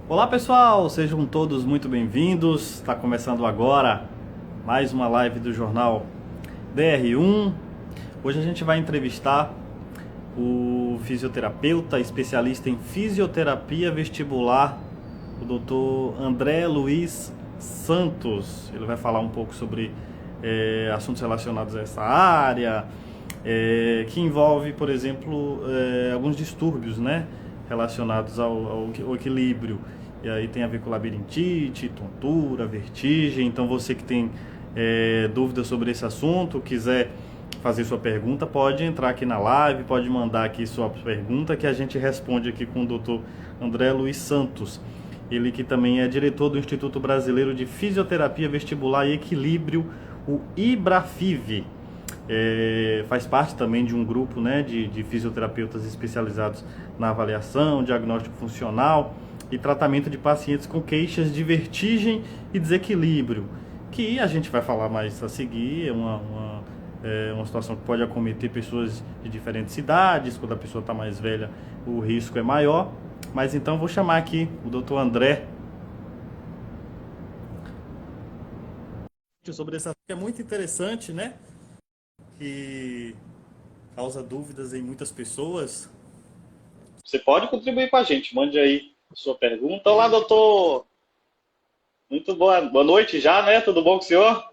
Olá pessoal, sejam todos muito bem-vindos. Está começando agora mais uma live do jornal DR1. Hoje a gente vai entrevistar o fisioterapeuta, especialista em fisioterapia vestibular, o Dr. André Luiz Santos. Ele vai falar um pouco sobre assuntos relacionados a essa área, que envolve, por exemplo, alguns distúrbios, né, relacionados ao equilíbrio. E aí tem a ver com labirintite, tontura, vertigem. Então você que tem dúvidas sobre esse assunto, quiser fazer sua pergunta, pode entrar aqui na live, pode mandar aqui sua pergunta que a gente responde aqui com o Dr. André Luiz Santos. Ele que também é diretor do Instituto Brasileiro de Fisioterapia Vestibular e Equilíbrio, o IBRAFIV. Faz parte também de um grupo, né, de fisioterapeutas especializados na avaliação, diagnóstico funcional e tratamento de pacientes com queixas de vertigem e desequilíbrio, que a gente vai falar mais a seguir. É uma situação que pode acometer pessoas de diferentes idades. Quando a pessoa está mais velha, o risco é maior. Mas então vou chamar aqui o Dr. André sobre esse assunto que é muito interessante, né? Que causa dúvidas em muitas pessoas. Você pode contribuir com a gente, mande aí sua pergunta. Olá, doutor. Muito boa noite já, né? Tudo bom com o senhor?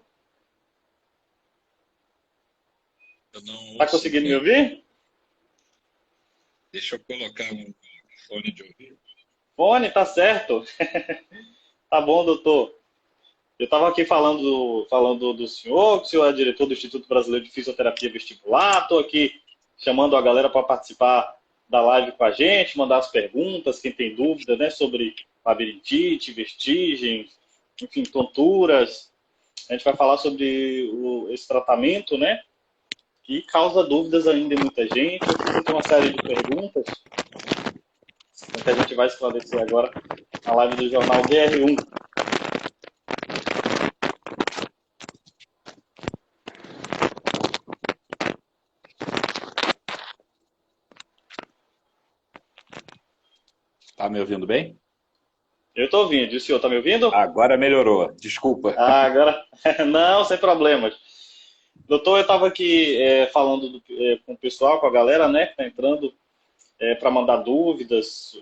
Eu não Tá ouço conseguindo me bem. ouvir? Deixa eu colocar um fone de ouvido. Fone, tá certo. Tá bom, doutor. Eu estava aqui falando do senhor, que o senhor é diretor do Instituto Brasileiro de Fisioterapia Vestibular. Estou aqui chamando a galera para participar da live com a gente, mandar as perguntas, quem tem dúvida, né, sobre labirintite, vertigem, enfim, tonturas. A gente vai falar sobre esse tratamento, né, que causa dúvidas ainda em muita gente. Eu fiz aqui uma série de perguntas que a gente vai esclarecer agora na live do jornal DR1. Tá me ouvindo bem? Eu estou ouvindo. E o senhor está me ouvindo? Agora melhorou. Desculpa. Ah, agora. Não, sem problemas. Doutor, eu estava aqui falando com o pessoal, com a galera, né, que está entrando para mandar dúvidas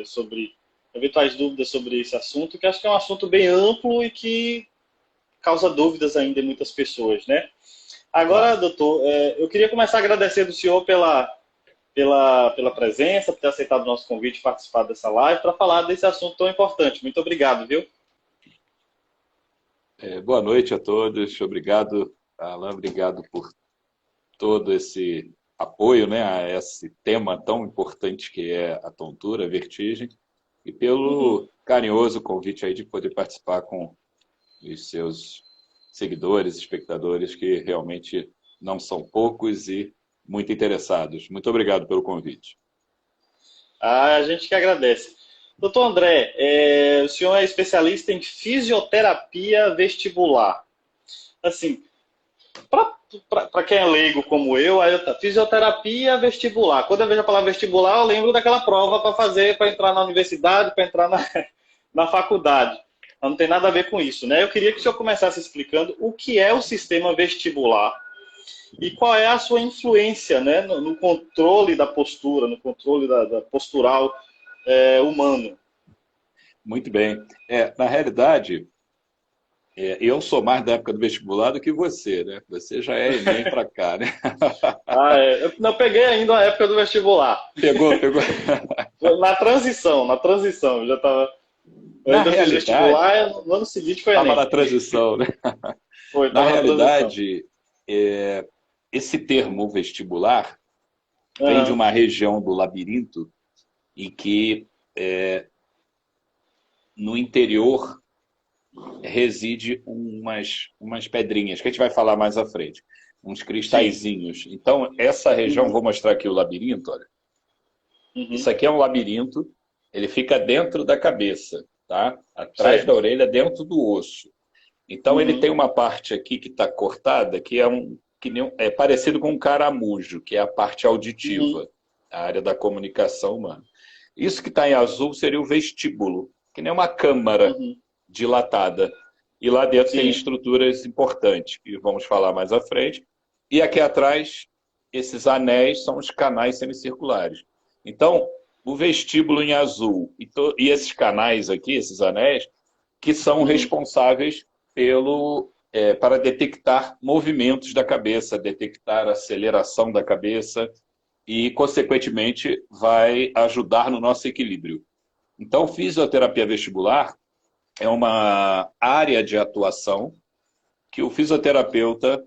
sobre, eventuais dúvidas sobre esse assunto, que acho que é um assunto bem amplo e que causa dúvidas ainda em muitas pessoas, né? Agora, Claro. doutor, eu queria começar agradecendo o senhor pela presença, por ter aceitado o nosso convite e participar dessa live para falar desse assunto tão importante. Muito obrigado, viu? Boa noite a todos. Obrigado, Alan. Obrigado por todo esse apoio, né, a esse tema tão importante que é a tontura, a vertigem, e Uhum. pelo carinhoso convite aí de poder participar com os seus seguidores, espectadores, que realmente não são poucos e muito interessados. Muito obrigado pelo convite. A gente que agradece. Doutor André, o senhor é especialista em fisioterapia vestibular. Assim, para quem é leigo como eu, fisioterapia vestibular. Quando eu vejo a palavra vestibular, eu lembro daquela prova para fazer, para entrar na universidade, para entrar na faculdade. Mas não tem nada a ver com isso, né? Eu queria que o senhor começasse explicando o que é o sistema vestibular e qual é a sua influência, né, no controle da postura, no controle da postural humano. Muito bem. Na realidade, eu sou mais da época do vestibular do que você, né? Você já é Enem para cá, né? Eu não peguei ainda a época do vestibular. Pegou, pegou. Na transição, eu já estava. Eu Na ainda fiz realidade, vestibular, no ano seguinte foi estava Enem. na transição, né? Foi, Na estava na transição. realidade, esse termo vestibular vem de Aham. uma região do labirinto em que no interior reside umas pedrinhas, que a gente vai falar mais à frente, uns Sim. cristalzinhos. Então, essa região, Uhum. vou mostrar aqui o labirinto, olha. Uhum. Isso aqui é um labirinto, ele fica dentro da cabeça, tá? Atrás da Certo. orelha, dentro do osso. Então ele tem Uhum. uma parte aqui que está cortada, é parecido com um caramujo, que é a parte Uhum. auditiva, a área da comunicação humana. Isso que está em azul seria o vestíbulo. que nem uma câmara Uhum. dilatada. E lá dentro Sim. tem estruturas importantes, que vamos falar mais à frente. E aqui atrás, esses anéis são os canais semicirculares. Então, o vestíbulo em azul e esses canais aqui, esses anéis, que são responsáveis para detectar movimentos da cabeça, detectar aceleração da cabeça e, consequentemente, vai ajudar no nosso equilíbrio. Então, fisioterapia vestibular é uma área de atuação que o fisioterapeuta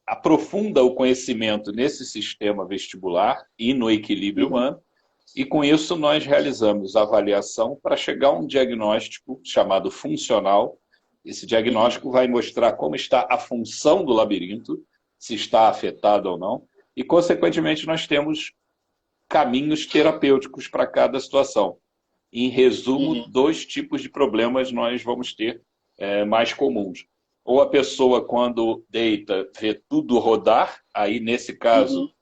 aprofunda o conhecimento nesse sistema vestibular e no equilíbrio humano, e com isso nós realizamos avaliação para chegar a um diagnóstico chamado funcional. Esse diagnóstico vai mostrar como está a função do labirinto, se está afetado ou não, e consequentemente nós temos caminhos terapêuticos para cada situação. Em resumo, 2 tipos de problemas nós vamos ter mais comuns. Ou a pessoa, quando deita, vê tudo rodar, aí nesse caso,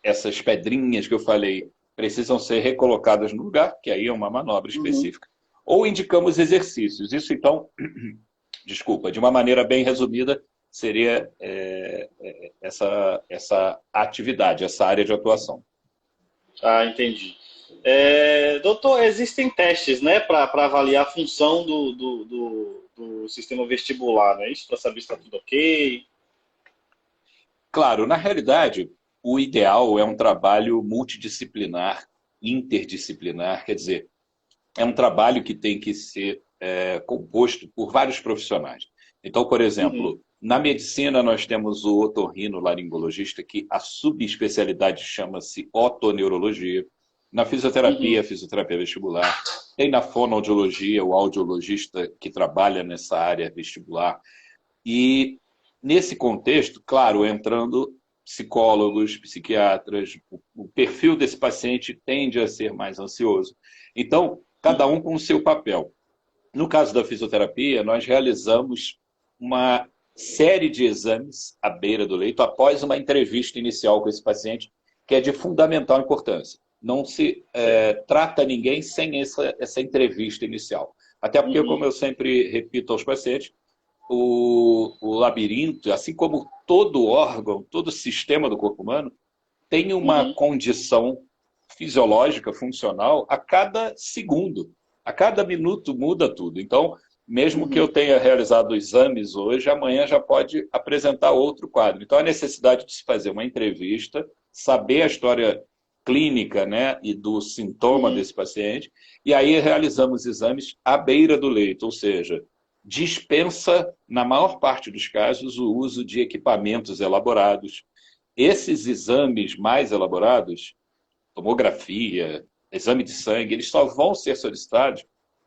essas pedrinhas que eu falei precisam ser recolocadas no lugar, que aí é uma manobra específica. Ou indicamos exercícios. Isso, então, desculpa, de uma maneira bem resumida, seria essa atividade, essa área de atuação. Ah, entendi. Doutor, existem testes, né, para avaliar a função do sistema vestibular, não é isso? Para saber se está tudo ok? Claro, na realidade, o ideal é um trabalho multidisciplinar, interdisciplinar, quer dizer, é um trabalho que tem que ser composto por vários profissionais. Então, por exemplo, na medicina nós temos o otorrinolaringologista, que a subespecialidade chama-se otoneurologia. Na fisioterapia, fisioterapia vestibular. Tem na fonoaudiologia, o audiologista que trabalha nessa área vestibular. E nesse contexto, claro, entrando psicólogos, psiquiatras, o perfil desse paciente tende a ser mais ansioso. Então, cada um com o seu papel. No caso da fisioterapia, nós realizamos uma série de exames à beira do leito após uma entrevista inicial com esse paciente, que é de fundamental importância. Não se trata ninguém sem essa entrevista inicial. Até porque, como eu sempre repito aos pacientes, o labirinto, assim como todo órgão, todo sistema do corpo humano, tem uma condição fisiológica, funcional, a cada segundo. A cada minuto muda tudo. Então, mesmo que eu tenha realizado exames hoje, amanhã já pode apresentar outro quadro. Então, a necessidade de se fazer uma entrevista, saber a história clínica, né, e do sintoma desse paciente, e aí realizamos exames à beira do leito, ou seja, dispensa, na maior parte dos casos, o uso de equipamentos elaborados. Esses exames mais elaborados, tomografia, exame de sangue, eles só vão ser solicitados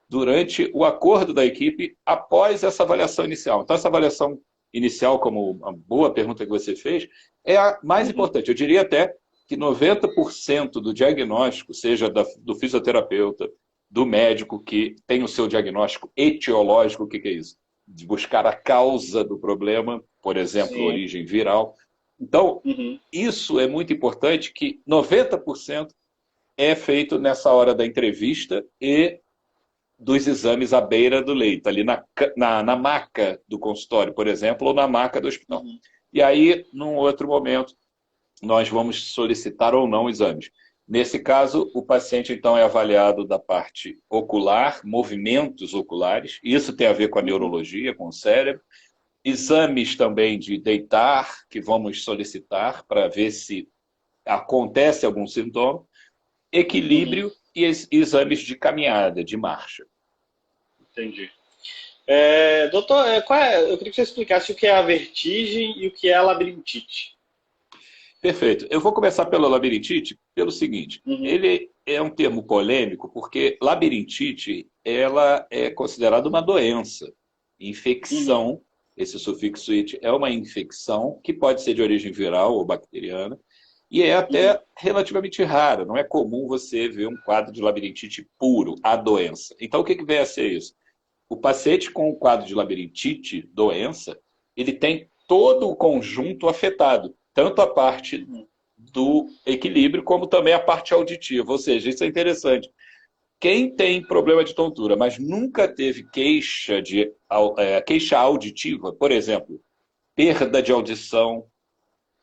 durante o acordo da equipe após essa avaliação inicial. Então, essa avaliação inicial, como a boa pergunta que você fez, é a mais importante. Eu diria até que 90% do diagnóstico, seja do fisioterapeuta, do médico que tem o seu diagnóstico etiológico, o que é isso? De buscar a causa do problema, por exemplo, origem viral. Então, isso é muito importante, que 90% é feito nessa hora da entrevista e dos exames à beira do leito, ali na maca do consultório, por exemplo, ou na maca do hospital. E aí, num outro momento, nós vamos solicitar ou não exames. Nesse caso, o paciente, então, é avaliado da parte ocular, movimentos oculares, isso tem a ver com a neurologia, com o cérebro, exames também de deitar, que vamos solicitar para ver se acontece algum sintoma, equilíbrio e exames de caminhada, de marcha. Entendi. Doutor, eu queria que você explicasse o que é a vertigem e o que é a labirintite. Perfeito. Eu vou começar pela labirintite pelo seguinte. Ele é um termo polêmico porque labirintite ela é considerada uma doença, infecção. Esse sufixo "it" é uma infecção que pode ser de origem viral ou bacteriana e é até relativamente rara. Não é comum você ver um quadro de labirintite puro, a doença. Então, o que vem a ser isso? O paciente com o quadro de labirintite, doença, ele tem todo o conjunto afetado, tanto a parte do equilíbrio como também a parte auditiva. Ou seja, isso é interessante. Quem tem problema de tontura, mas nunca teve queixa auditiva, por exemplo, perda de audição,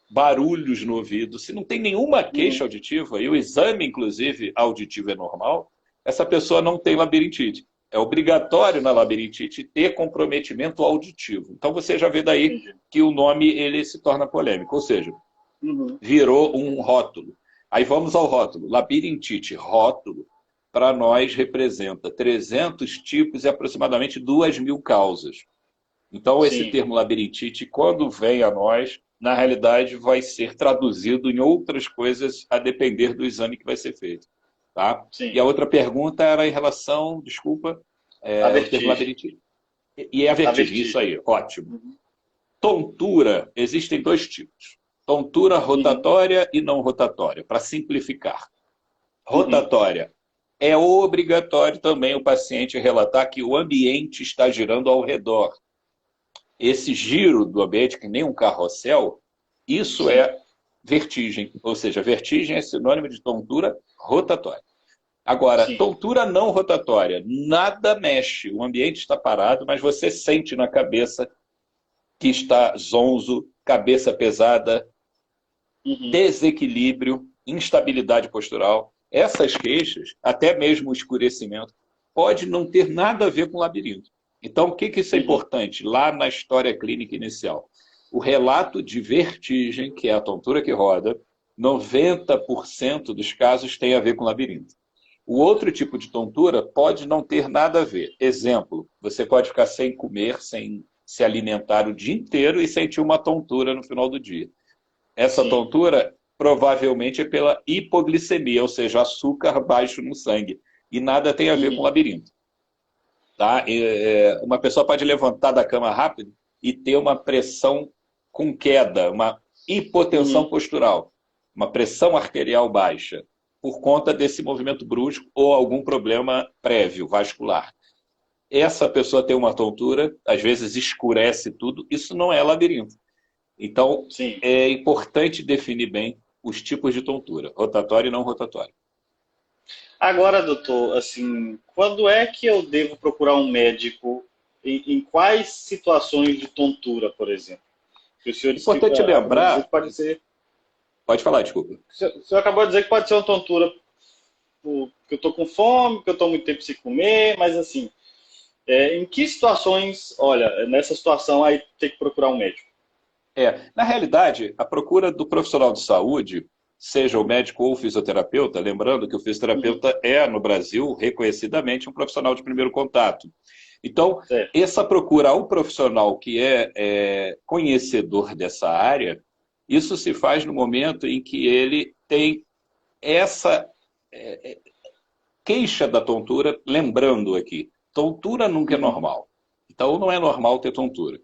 barulhos no ouvido, se não tem nenhuma queixa auditiva, e o exame, inclusive, auditivo é normal, essa pessoa não tem labirintite. É obrigatório na labirintite ter comprometimento auditivo. Então você já vê daí que o nome ele se torna polêmico, ou seja, virou um rótulo. Aí vamos ao rótulo. Labirintite, rótulo, para nós representa 300 tipos e aproximadamente 2.000 causas. Então esse termo labirintite, quando vem a nós, na realidade vai ser traduzido em outras coisas a depender do exame que vai ser feito. Tá? E a outra pergunta era em relação, desculpa, ao termo labirintite. E a vertigem, isso aí, ótimo. Tontura, existem 2 tipos. Tontura rotatória e não rotatória, para simplificar. Rotatória. É obrigatório também o paciente relatar que o ambiente está girando ao redor. Esse giro do ambiente, que nem um carrossel, isso é vertigem. Ou seja, vertigem é sinônimo de tontura rotatória. Agora, tontura não rotatória, nada mexe, o ambiente está parado, mas você sente na cabeça que está zonzo, cabeça pesada, desequilíbrio, instabilidade postural. Essas queixas, até mesmo o escurecimento, pode não ter nada a ver com labirinto. Então, o que isso é importante? Lá na história clínica inicial, o relato de vertigem, que é a tontura que roda, 90% dos casos tem a ver com labirinto. O outro tipo de tontura pode não ter nada a ver. Exemplo, você pode ficar sem comer, sem se alimentar o dia inteiro e sentir uma tontura no final do dia. Essa tontura provavelmente é pela hipoglicemia, ou seja, açúcar baixo no sangue. E nada tem a ver com labirinto. Tá? Uma pessoa pode levantar da cama rápido e ter uma pressão com queda, uma hipotensão postural, uma pressão arterial baixa, por conta desse movimento brusco ou algum problema prévio, vascular. Essa pessoa tem uma tontura, às vezes escurece tudo, isso não é labirinto. Então, é importante definir bem os tipos de tontura, rotatória e não rotatória. Agora, doutor, assim, quando é que eu devo procurar um médico? Em quais situações de tontura, por exemplo? Que o senhor disse importante lembrar... Que pode ser... Pode falar, desculpa. O senhor acabou de dizer que pode ser uma tontura porque eu estou com fome, porque eu estou muito tempo sem comer, mas assim, em que situações, olha, nessa situação aí tem que procurar um médico? Na realidade, a procura do profissional de saúde, seja o médico ou o fisioterapeuta, lembrando que o fisioterapeuta é, no Brasil, reconhecidamente um profissional de primeiro contato. Então, essa procura ao profissional que é conhecedor dessa área, isso se faz no momento em que ele tem essa queixa da tontura, lembrando aqui, tontura nunca é normal. Então, não é normal ter tontura.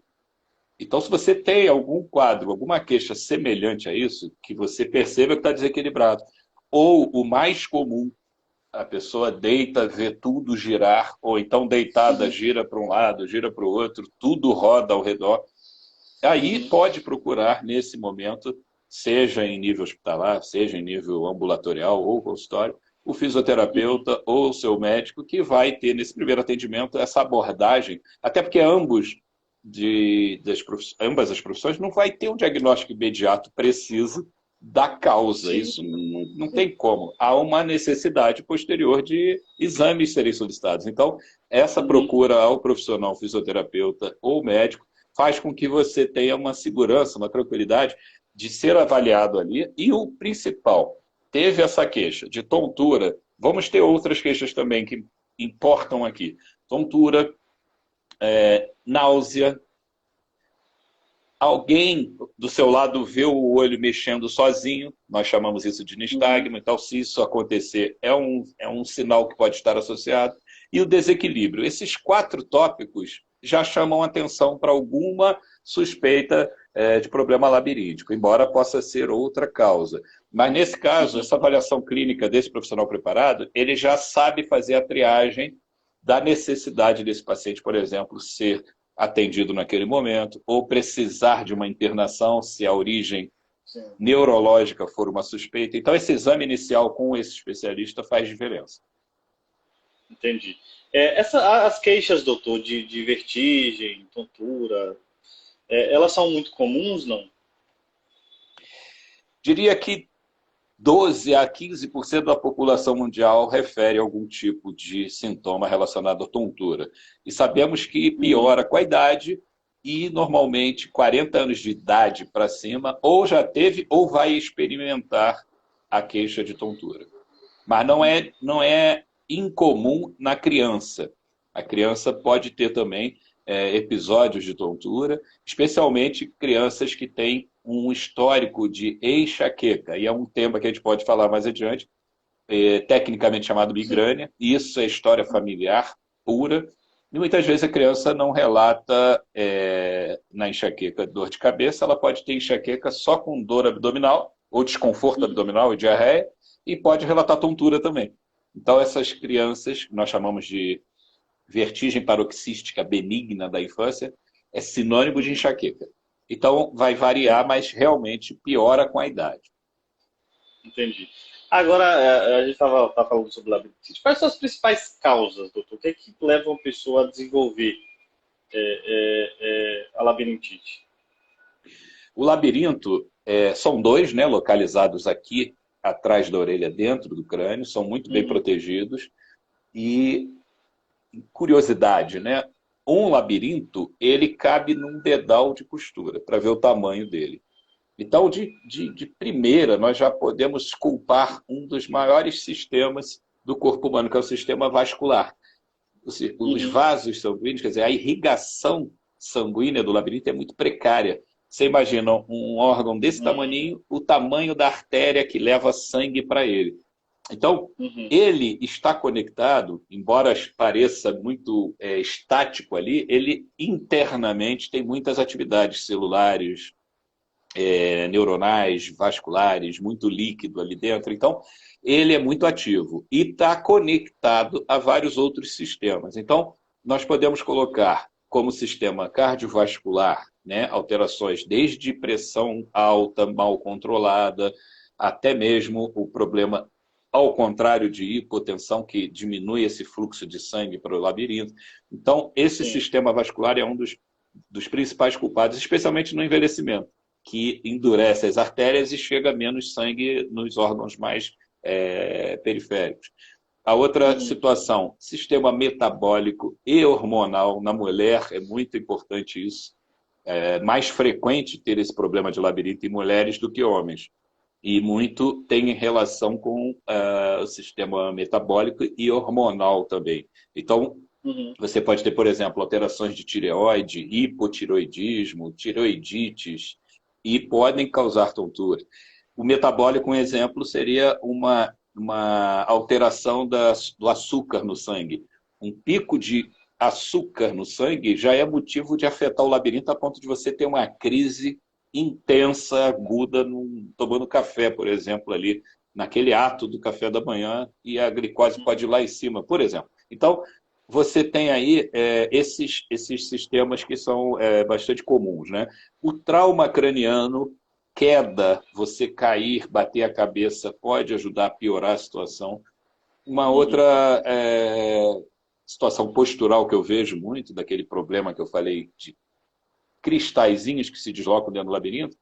Então, se você tem algum quadro, alguma queixa semelhante a isso, que você perceba que está desequilibrado. Ou o mais comum, a pessoa deita, vê tudo girar, ou então deitada gira para um lado, gira para o outro, tudo roda ao redor. Aí pode procurar, nesse momento, seja em nível hospitalar, seja em nível ambulatorial ou consultório, o fisioterapeuta ou o seu médico, que vai ter, nesse primeiro atendimento, essa abordagem, até porque ambas as profissões não vai ter um diagnóstico imediato preciso da causa. Isso não tem como. Há uma necessidade posterior de exames serem solicitados. Então, essa procura ao profissional fisioterapeuta ou médico faz com que você tenha uma segurança, uma tranquilidade de ser avaliado ali. E o principal, teve essa queixa de tontura, vamos ter outras queixas também que importam aqui. Tontura, náusea, alguém do seu lado vê o olho mexendo sozinho, nós chamamos isso de nistagmo, então se isso acontecer é um sinal que pode estar associado, e o desequilíbrio. Esses 4 tópicos já chamam atenção para alguma suspeita de problema labiríntico, embora possa ser outra causa. Mas nesse caso, essa avaliação clínica desse profissional preparado, ele já sabe fazer a triagem da necessidade desse paciente, por exemplo, ser atendido naquele momento, ou precisar de uma internação, se a origem neurológica for uma suspeita. Então, esse exame inicial com esse especialista faz diferença. Entendi. As queixas, doutor, de vertigem, tontura, elas são muito comuns, não? Diria que 12 a 15% da população mundial refere a algum tipo de sintoma relacionado à tontura. E sabemos que piora com a idade e, normalmente, 40 anos de idade para cima, ou já teve ou vai experimentar a queixa de tontura. Mas não é incomum na criança. A criança pode ter também episódios de tontura, especialmente crianças que têm um histórico de enxaqueca, e é um tema que a gente pode falar mais adiante, tecnicamente chamado migrânia. Isso é história familiar pura, e muitas vezes a criança não relata na enxaqueca dor de cabeça, ela pode ter enxaqueca só com dor abdominal, ou desconforto abdominal e diarreia, e pode relatar tontura também. Então essas crianças, nós chamamos de vertigem paroxística benigna da infância, é sinônimo de enxaqueca. Então, vai variar, mas realmente piora com a idade. Entendi. Agora, a gente estava falando sobre labirintite. Quais são as principais causas, doutor? O que é que leva uma pessoa a desenvolver a labirintite? O labirinto, são dois, né, localizados aqui, atrás da orelha, dentro do crânio, são muito bem protegidos. E, curiosidade, né? Um labirinto, ele cabe num dedal de costura, para ver o tamanho dele. Então, de primeira, nós já podemos culpar um dos maiores sistemas do corpo humano, que é o sistema vascular. Os vasos sanguíneos, quer dizer, a irrigação sanguínea do labirinto é muito precária. Você imagina um órgão desse tamaninho, o tamanho da artéria que leva sangue para ele. Então, ele está conectado, embora pareça muito estático ali, ele internamente tem muitas atividades celulares, neuronais, vasculares, muito líquido ali dentro. Então, ele é muito ativo e está conectado a vários outros sistemas. Então, nós podemos colocar como sistema cardiovascular, né, alterações desde pressão alta, mal controlada, até mesmo o problema ao contrário de hipotensão, que diminui esse fluxo de sangue para o labirinto. Então, esse sistema vascular é um dos principais culpados, especialmente no envelhecimento, que endurece as artérias e chega menos sangue nos órgãos mais periféricos. A outra situação, sistema metabólico e hormonal. Na mulher é muito importante isso. É mais frequente ter esse problema de labirinto em mulheres do que homens. E muito tem relação com o sistema metabólico e hormonal também. Então, você pode ter, por exemplo, alterações de tireoide, hipotiroidismo, tireoidites, e podem causar tontura. O metabólico, um exemplo, seria uma alteração do açúcar no sangue. Um pico de açúcar no sangue já é motivo de afetar o labirinto a ponto de você ter uma crise intensa, aguda, tomando café, por exemplo, ali, naquele ato do café da manhã, e a glicose pode ir lá em cima, por exemplo. Então, você tem aí esses sistemas que são bastante comuns, né? O trauma craniano, queda, você cair, bater a cabeça, pode ajudar a piorar a situação. Uma outra situação postural que eu vejo muito, daquele problema que eu falei de cristalzinhos que se deslocam dentro do labirinto.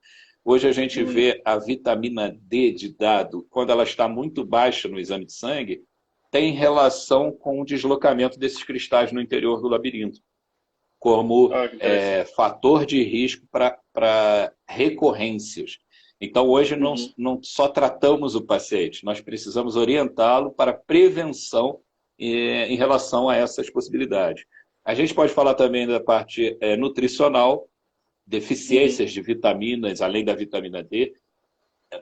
Hoje a gente vê a vitamina D de dado, quando ela está muito baixa no exame de sangue, tem relação com o deslocamento desses cristais no interior do labirinto, como fator de risco para recorrências. Então, hoje não só tratamos o paciente, nós precisamos orientá-lo para prevenção em relação a essas possibilidades. A gente pode falar também da parte nutricional, deficiências de vitaminas, além da vitamina D,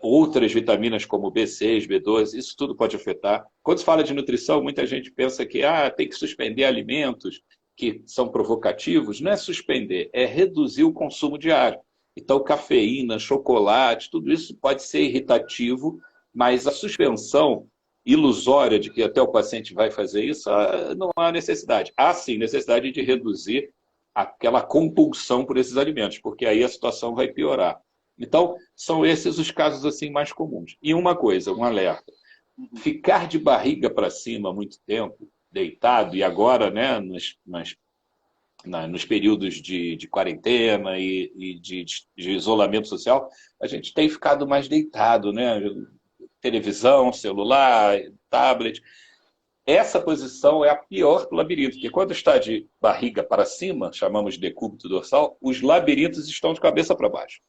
outras vitaminas como B6, B12, isso tudo pode afetar. Quando se fala de nutrição, muita gente pensa que tem que suspender alimentos que são provocativos. Não é suspender, é reduzir o consumo diário. Então, cafeína, chocolate, tudo isso pode ser irritativo, mas a suspensão ilusória de que até o paciente vai fazer isso, não há necessidade. Há sim necessidade de reduzir aquela compulsão por esses alimentos, porque aí a situação vai piorar. Então, são esses os casos assim mais comuns. E uma coisa, um alerta. Ficar de barriga para cima há muito tempo deitado, e agora, né, nos períodos de quarentena e de isolamento social, a gente tem ficado mais deitado, né? Televisão, celular, tablet. Essa posição é a pior do labirinto, porque quando está de barriga para cima, chamamos de decúbito dorsal, os labirintos estão de cabeça para baixo.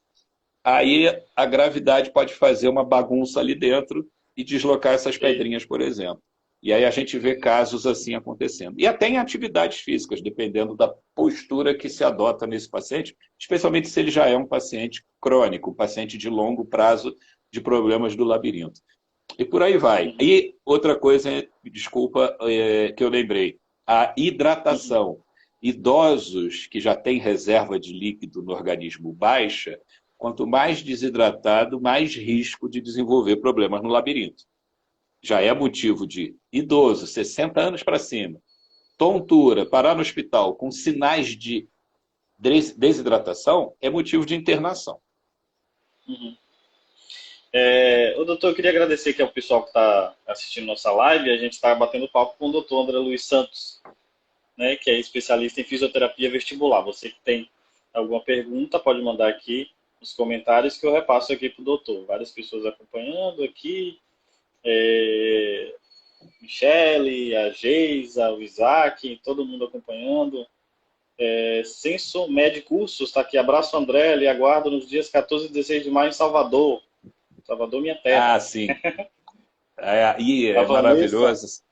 Aí a gravidade pode fazer uma bagunça ali dentro e deslocar essas pedrinhas, por exemplo. E aí a gente vê casos assim acontecendo. E até em atividades físicas, dependendo da postura que se adota nesse paciente, especialmente se ele já é um paciente crônico, um paciente de longo prazo de problemas do labirinto. E por aí vai. E outra coisa, desculpa, que eu lembrei, a hidratação. Idosos que já têm reserva de líquido no organismo baixa, quanto mais desidratado, mais risco de desenvolver problemas no labirinto. Já é motivo de idoso, 60 anos para cima, tontura, parar no hospital com sinais de desidratação, é motivo de internação. Ô, doutor, eu queria agradecer aqui ao pessoal que está assistindo nossa live. A gente está batendo papo com o doutor André Luiz Santos, né, que é especialista em fisioterapia vestibular. Você que tem alguma pergunta, pode mandar aqui nos comentários que eu repasso aqui para o doutor. Várias pessoas acompanhando aqui. Michele, a Geisa, o Isaac, todo mundo acompanhando. Censo Med Cursos está aqui. Abraço, André. Lhe aguardo nos dias 14 e 16 de maio em Salvador. Salvador, minha terra. Ah, sim. É maravilhoso.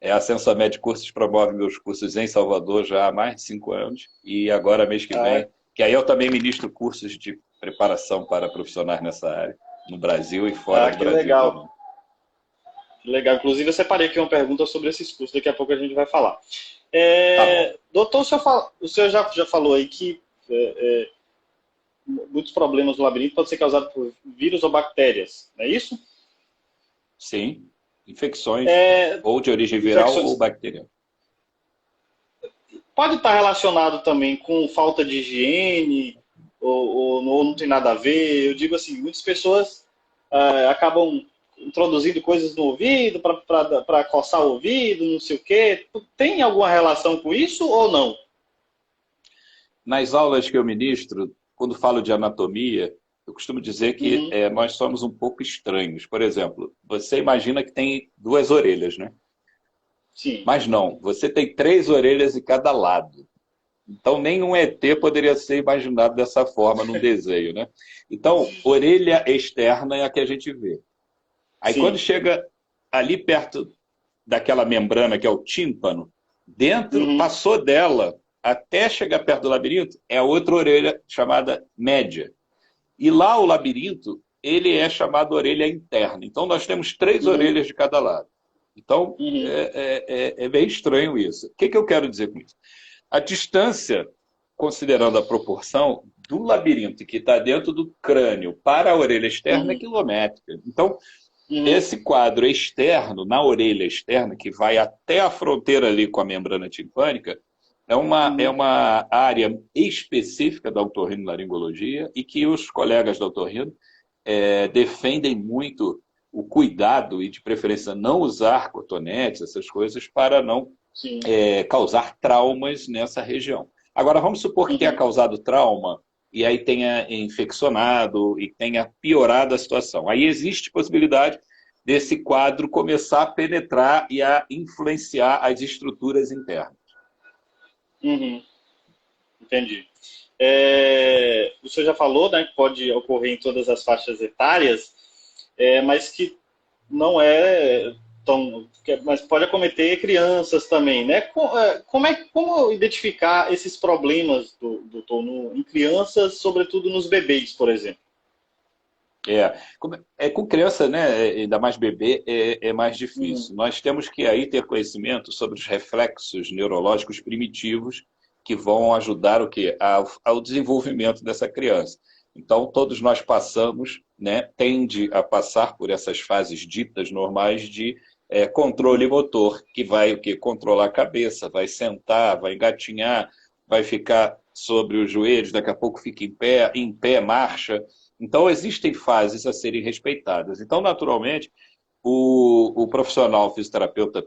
A Censo Med Cursos promove meus cursos em Salvador já há mais de 5 anos. E agora, mês que vem, que aí eu também ministro cursos de preparação para profissionais nessa área, no Brasil e fora do Brasil. Legal. Também. Que legal. Inclusive, eu separei aqui uma pergunta sobre esses cursos. Daqui a pouco a gente vai falar. Doutor, o senhor já falou aí que muitos problemas no labirinto podem ser causados por vírus ou bactérias, não é isso? Sim. Infecções, ou de origem viral ou bacteriana. Pode estar relacionado também com falta de higiene, ou não tem nada a ver. Eu digo assim, muitas pessoas acabam introduzindo coisas no ouvido para coçar o ouvido, não sei o quê. Tem alguma relação com isso ou não? Nas aulas que eu ministro, quando falo de anatomia, eu costumo dizer que nós somos um pouco estranhos. Por exemplo, você imagina que tem 2 orelhas, né? Sim. Mas não, você tem 3 orelhas em cada lado. Então, nenhum ET poderia ser imaginado dessa forma num desenho, né? Então, orelha externa é a que a gente vê. Aí, quando chega ali perto daquela membrana que é o tímpano, dentro, passou dela, até chegar perto do labirinto, é a outra orelha chamada média. E lá o labirinto, ele é chamado orelha interna. Então, nós temos 3 orelhas de cada lado. Então, é bem estranho isso. O que eu quero dizer com isso? A distância, considerando a proporção do labirinto que está dentro do crânio para a orelha externa é quilométrica. Então, esse quadro externo, na orelha externa, que vai até a fronteira ali com a membrana timpânica, é uma área específica da otorrinolaringologia e que os colegas da otorrino defendem muito o cuidado e, de preferência, não usar cotonetes, essas coisas, para não causar traumas nessa região. Agora, vamos supor que tenha causado trauma e aí tenha infeccionado e tenha piorado a situação. Aí existe possibilidade desse quadro começar a penetrar e a influenciar as estruturas internas. Entendi. O senhor já falou, né, que pode ocorrer em todas as faixas etárias, mas que não é tão... Mas pode acometer crianças também, né? Como identificar esses problemas em crianças, sobretudo nos bebês, por exemplo? Com criança, né, ainda mais bebê, é mais difícil. Nós temos que aí ter conhecimento sobre os reflexos neurológicos primitivos que vão ajudar ao desenvolvimento dessa criança. Então, todos nós passamos, né, tende a passar por essas fases ditas normais de controle motor, que vai controlar a cabeça, vai sentar, vai engatinhar, vai ficar sobre os joelhos, daqui a pouco fica em pé, marcha. Então, existem fases a serem respeitadas. Então, naturalmente, o profissional fisioterapeuta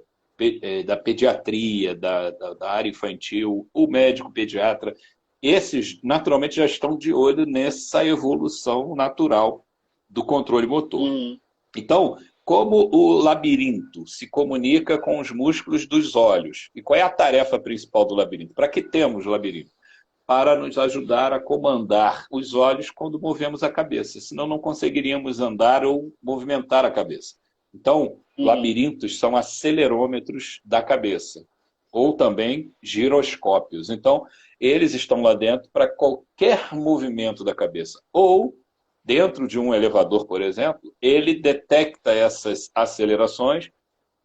da pediatria, da área infantil, o médico pediatra, esses naturalmente já estão de olho nessa evolução natural do controle motor. Então, como o labirinto se comunica com os músculos dos olhos? E qual é a tarefa principal do labirinto? Para que temos labirinto? Para nos ajudar a comandar os olhos quando movemos a cabeça, senão não conseguiríamos andar ou movimentar a cabeça. Então, labirintos são acelerômetros da cabeça, ou também giroscópios. Então, eles estão lá dentro para qualquer movimento da cabeça. Ou, dentro de um elevador, por exemplo, ele detecta essas acelerações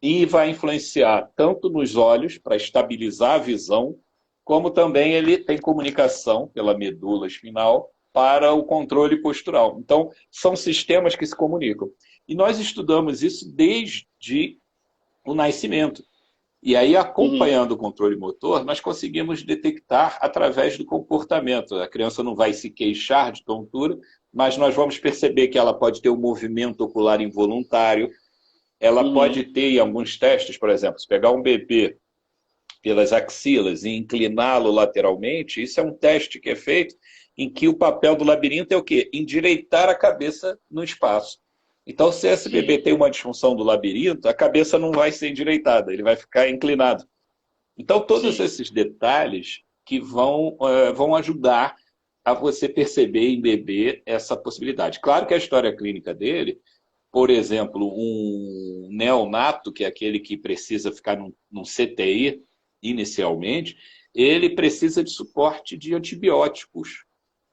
e vai influenciar tanto nos olhos, para estabilizar a visão, como também ele tem comunicação pela medula espinhal para o controle postural. Então, são sistemas que se comunicam. E nós estudamos isso desde o nascimento. E aí, acompanhando o controle motor, nós conseguimos detectar através do comportamento. A criança não vai se queixar de tontura, mas nós vamos perceber que ela pode ter um movimento ocular involuntário. Ela pode ter, em alguns testes, por exemplo, se pegar um bebê pelas axilas e incliná-lo lateralmente, isso é um teste que é feito em que o papel do labirinto é o quê? Endireitar a cabeça no espaço. Então, se esse bebê tem uma disfunção do labirinto, a cabeça não vai ser endireitada, ele vai ficar inclinado. Então, todos esses detalhes que vão ajudar a você perceber em bebê essa possibilidade. Claro que a história clínica dele, por exemplo, um neonato, que é aquele que precisa ficar num CTI inicialmente, ele precisa de suporte de antibióticos.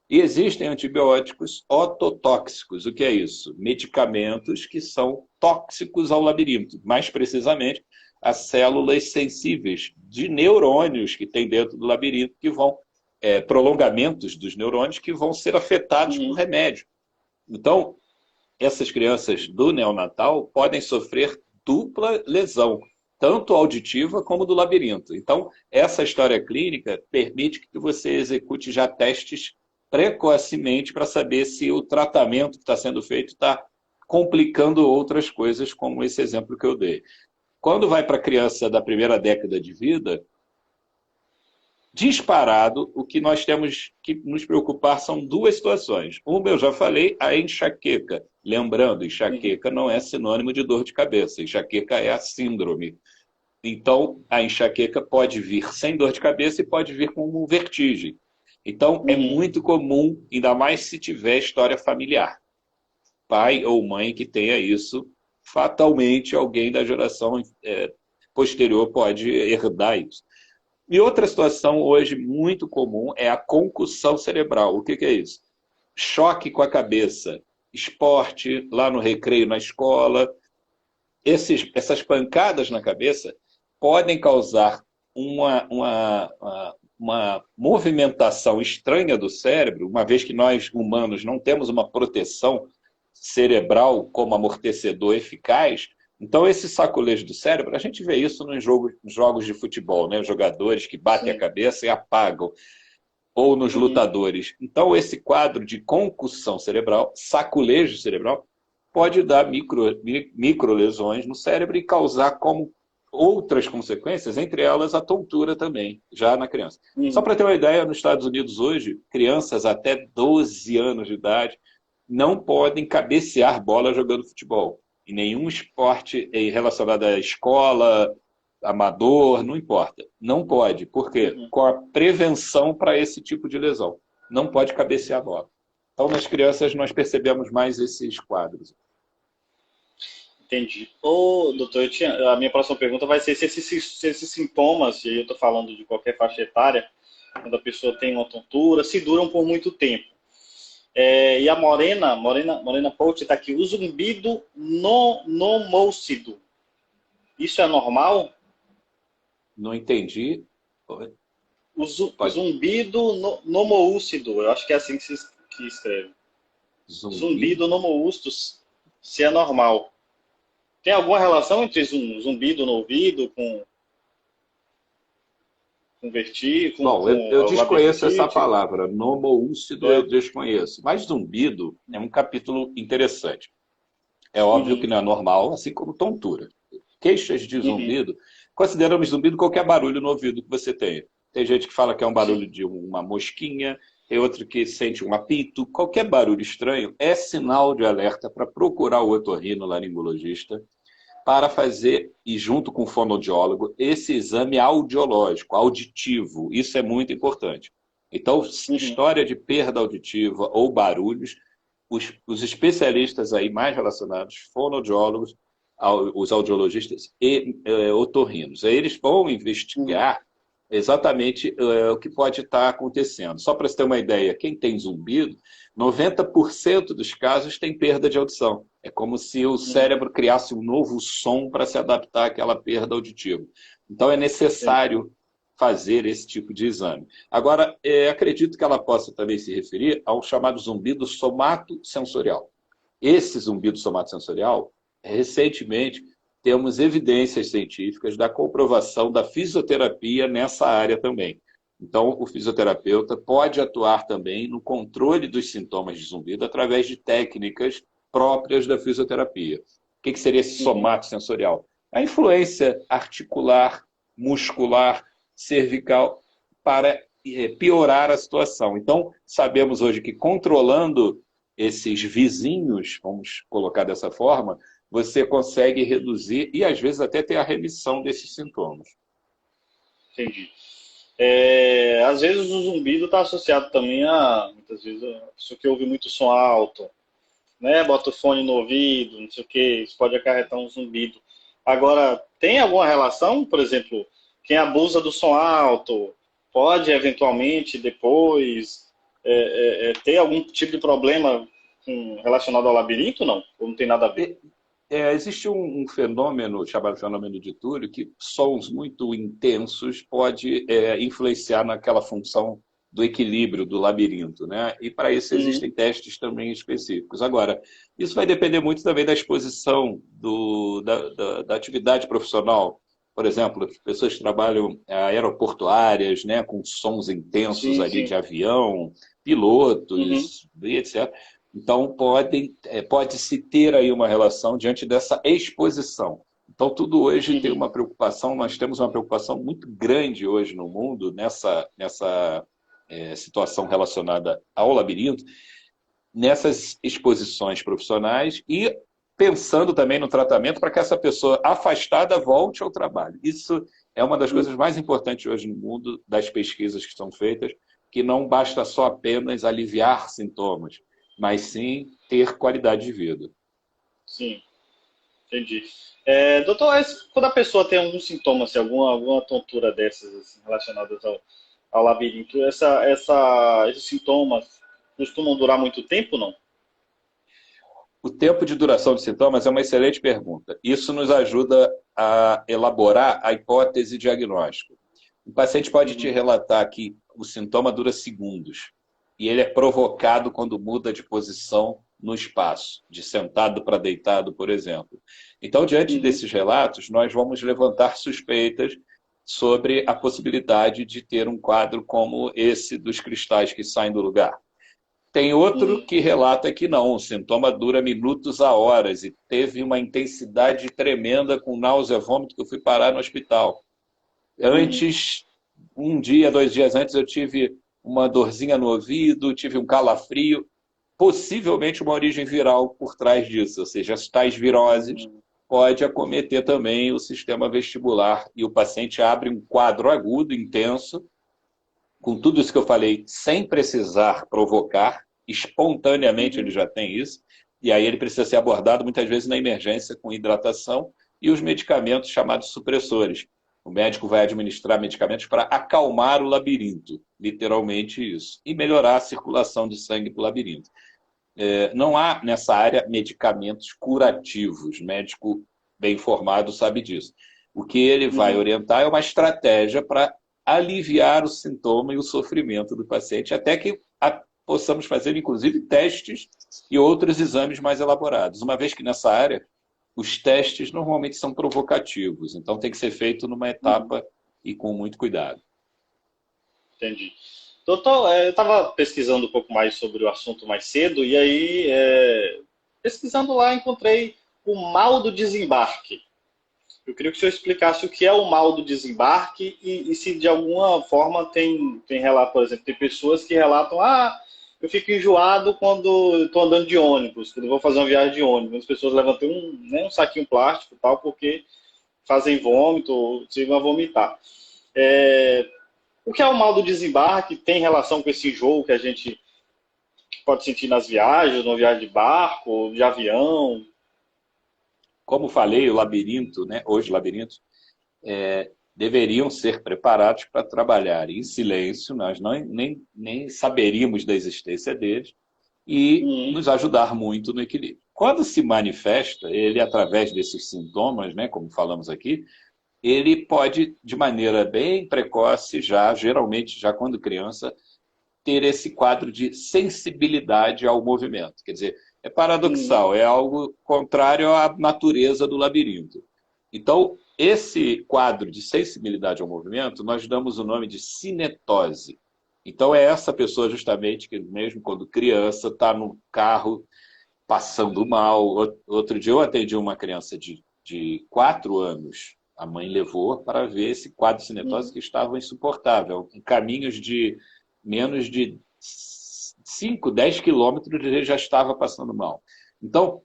E existem antibióticos ototóxicos. O que é isso? Medicamentos que são tóxicos ao labirinto, mais precisamente as células sensíveis de neurônios que tem dentro do labirinto, que vão, prolongamentos dos neurônios que vão ser afetados por remédio. Então, essas crianças do neonatal podem sofrer dupla lesão, tanto auditiva como do labirinto. Então, essa história clínica permite que você execute já testes precocemente para saber se o tratamento que está sendo feito está complicando outras coisas, como esse exemplo que eu dei. Quando vai para a criança da primeira década de vida, disparado, o que nós temos que nos preocupar são duas situações. Uma, eu já falei, a enxaqueca. Lembrando, enxaqueca não é sinônimo de dor de cabeça. Enxaqueca é a síndrome. Então, a enxaqueca pode vir sem dor de cabeça e pode vir com vertigem. Então, é muito comum, ainda mais se tiver história familiar. Pai ou mãe que tenha isso, fatalmente alguém da geração posterior pode herdar isso. E outra situação hoje muito comum é a concussão cerebral. O que é isso? Choque com a cabeça, esporte, lá no recreio na escola. Essas pancadas na cabeça podem causar uma movimentação estranha do cérebro, uma vez que nós, humanos, não temos uma proteção cerebral como amortecedor eficaz. Então, esse saculejo do cérebro, a gente vê isso nos jogos de futebol, né? Os jogadores que batem a cabeça e apagam, ou nos lutadores. Então, esse quadro de concussão cerebral, saculejo cerebral, pode dar microlesões no cérebro e causar como outras consequências, entre elas a tontura também, já na criança. Só para ter uma ideia, nos Estados Unidos hoje, crianças até 12 anos de idade não podem cabecear bola jogando futebol. Em nenhum esporte relacionado à escola, amador, não importa. Não pode. Por quê? Com a prevenção para esse tipo de lesão. Não pode cabecear a bola. Então, nas crianças, nós percebemos mais esses quadros. Entendi. Ô, doutor, a minha próxima pergunta vai ser se esses sintomas, e eu estou falando de qualquer faixa etária, quando a pessoa tem uma tontura, se duram por muito tempo. E a Morena Post está aqui, o zumbido nomoucido. Isso é normal? Não entendi. O zumbido nomoucido, eu acho que é assim que escreve. Zumbido nomoucido, se é normal. Tem alguma relação entre zumbido no ouvido com vertigem? Bom, eu desconheço essa palavra. Nomoucido eu desconheço. Mas zumbido é um capítulo interessante. É óbvio que não é normal, assim como tontura. Queixas de zumbido consideramos zumbido qualquer barulho no ouvido que você tenha. Tem gente que fala que é um barulho de uma mosquinha, tem outro que sente um apito. Qualquer barulho estranho é sinal de alerta para procurar o otorrinolaringologista para fazer, e junto com o fonoaudiólogo, esse exame audiológico, auditivo. Isso é muito importante. Então, história de perda auditiva ou barulhos, os especialistas aí mais relacionados, fonoaudiólogos, os audiologistas e otorrinos. Aí eles vão investigar exatamente o que pode estar acontecendo. Só para você ter uma ideia, quem tem zumbido, 90% dos casos tem perda de audição. É como se o cérebro criasse um novo som para se adaptar àquela perda auditiva. Então é necessário fazer esse tipo de exame. Agora, acredito que ela possa também se referir ao chamado zumbido somatosensorial. Esse zumbido somatosensorial, recentemente, temos evidências científicas da comprovação da fisioterapia nessa área também. Então, o fisioterapeuta pode atuar também no controle dos sintomas de zumbido através de técnicas próprias da fisioterapia. O que seria esse somatosensorial? A influência articular, muscular, cervical, para piorar a situação. Então, sabemos hoje que controlando esses vizinhos, vamos colocar dessa forma, você consegue reduzir e, às vezes, até ter a remissão desses sintomas. Entendi. Às vezes o zumbido está associado também muitas vezes, a pessoa que ouve muito som alto, né? Bota o fone no ouvido, não sei o que, isso pode acarretar um zumbido. Agora, tem alguma relação, por exemplo, quem abusa do som alto pode, eventualmente, depois ter algum tipo de problema relacionado ao labirinto, não? Ou não tem nada a ver? Existe um fenômeno, chamado fenômeno de Túlio, que sons muito intensos pode influenciar naquela função do equilíbrio do labirinto, né? E para isso existem testes também específicos. Agora, isso vai depender muito também da exposição da atividade profissional. Por exemplo, pessoas que trabalham aeroportuárias, né, com sons intensos ali de avião, pilotos, etc. Então, pode-se ter aí uma relação diante dessa exposição. Então, tudo hoje tem uma preocupação, nós temos uma preocupação muito grande hoje no mundo, nessa situação relacionada ao labirinto, nessas exposições profissionais e pensando também no tratamento para que essa pessoa afastada volte ao trabalho. Isso é uma das coisas mais importantes hoje no mundo, das pesquisas que são feitas, que não basta só apenas aliviar sintomas, mas sim ter qualidade de vida. Sim, entendi. Doutor, quando a pessoa tem algum sintoma, assim, alguma tontura dessas assim, relacionadas ao labirinto, esses sintomas costumam durar muito tempo, não? O tempo de duração de sintomas é uma excelente pergunta. Isso nos ajuda a elaborar a hipótese diagnóstica. O paciente pode te relatar que o sintoma dura segundos e ele é provocado quando muda de posição no espaço, de sentado para deitado, por exemplo. Então, diante desses relatos, nós vamos levantar suspeitas sobre a possibilidade de ter um quadro como esse dos cristais que saem do lugar. Tem outro que relata que não, o sintoma dura minutos a horas e teve uma intensidade tremenda com náusea e vômito que eu fui parar no hospital. Antes, um dia, 2 dias antes, eu tive uma dorzinha no ouvido, tive um calafrio, possivelmente uma origem viral por trás disso, ou seja, as tais viroses pode acometer também o sistema vestibular e o paciente abre um quadro agudo, intenso, com tudo isso que eu falei, sem precisar provocar, espontaneamente ele já tem isso, e aí ele precisa ser abordado muitas vezes na emergência com hidratação e os medicamentos chamados supressores. O médico vai administrar medicamentos para acalmar o labirinto, literalmente isso, e melhorar a circulação de sangue para o labirinto. Não há nessa área medicamentos curativos, médico bem informado sabe disso. O que ele vai orientar é uma estratégia para aliviar o sintoma e o sofrimento do paciente, até que possamos fazer, inclusive, testes e outros exames mais elaborados. Uma vez que nessa área, os testes normalmente são provocativos, então tem que ser feito numa etapa e com muito cuidado. Entendi. Doutor, eu estava pesquisando um pouco mais sobre o assunto mais cedo, e aí, pesquisando lá, encontrei o mal do desembarque. Eu queria que o senhor explicasse o que é o mal do desembarque e se de alguma forma tem relato, por exemplo, tem pessoas que relatam, eu fico enjoado quando estou andando de ônibus, quando vou fazer uma viagem de ônibus. As pessoas levantam um saquinho plástico e tal, porque fazem vômito ou chegam a vomitar. O que é o mal do desembarque? Tem relação com esse enjoo que a gente pode sentir nas viagens, numa viagem de barco, de avião? Como falei, o labirinto, né, hoje labirintos, deveriam ser preparados para trabalhar em silêncio, nós nem saberíamos da existência deles, e nos ajudar muito no equilíbrio. Quando se manifesta, ele, através desses sintomas, né, como falamos aqui, ele pode, de maneira bem precoce, geralmente já quando criança, ter esse quadro de sensibilidade ao movimento. Quer dizer, é paradoxal, é algo contrário à natureza do labirinto. Então, esse quadro de sensibilidade ao movimento, nós damos o nome de cinetose. Então, é essa pessoa justamente que, mesmo quando criança, está no carro passando mal. Outro dia eu atendi uma criança de 4 anos. A mãe levou para ver esse quadro de cinetose que estava insuportável. Em caminhos de menos de 5, 10 quilômetros ele já estava passando mal. Então,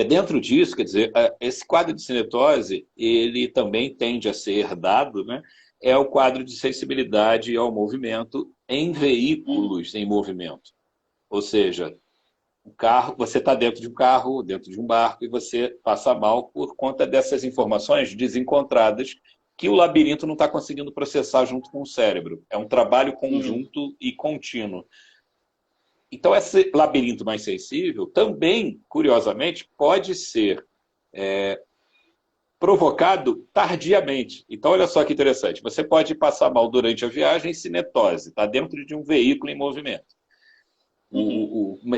dentro disso, quer dizer, esse quadro de cinetose, ele também tende a ser herdado, né? É o quadro de sensibilidade ao movimento em veículos em movimento. Ou seja, você está dentro de um carro, dentro de um barco, e você passa mal por conta dessas informações desencontradas que o labirinto não está conseguindo processar junto com o cérebro. É um trabalho conjunto e contínuo. Então, esse labirinto mais sensível também, curiosamente, pode ser provocado tardiamente. Então, olha só que interessante. Você pode passar mal durante a viagem em cinetose, está dentro de um veículo em movimento.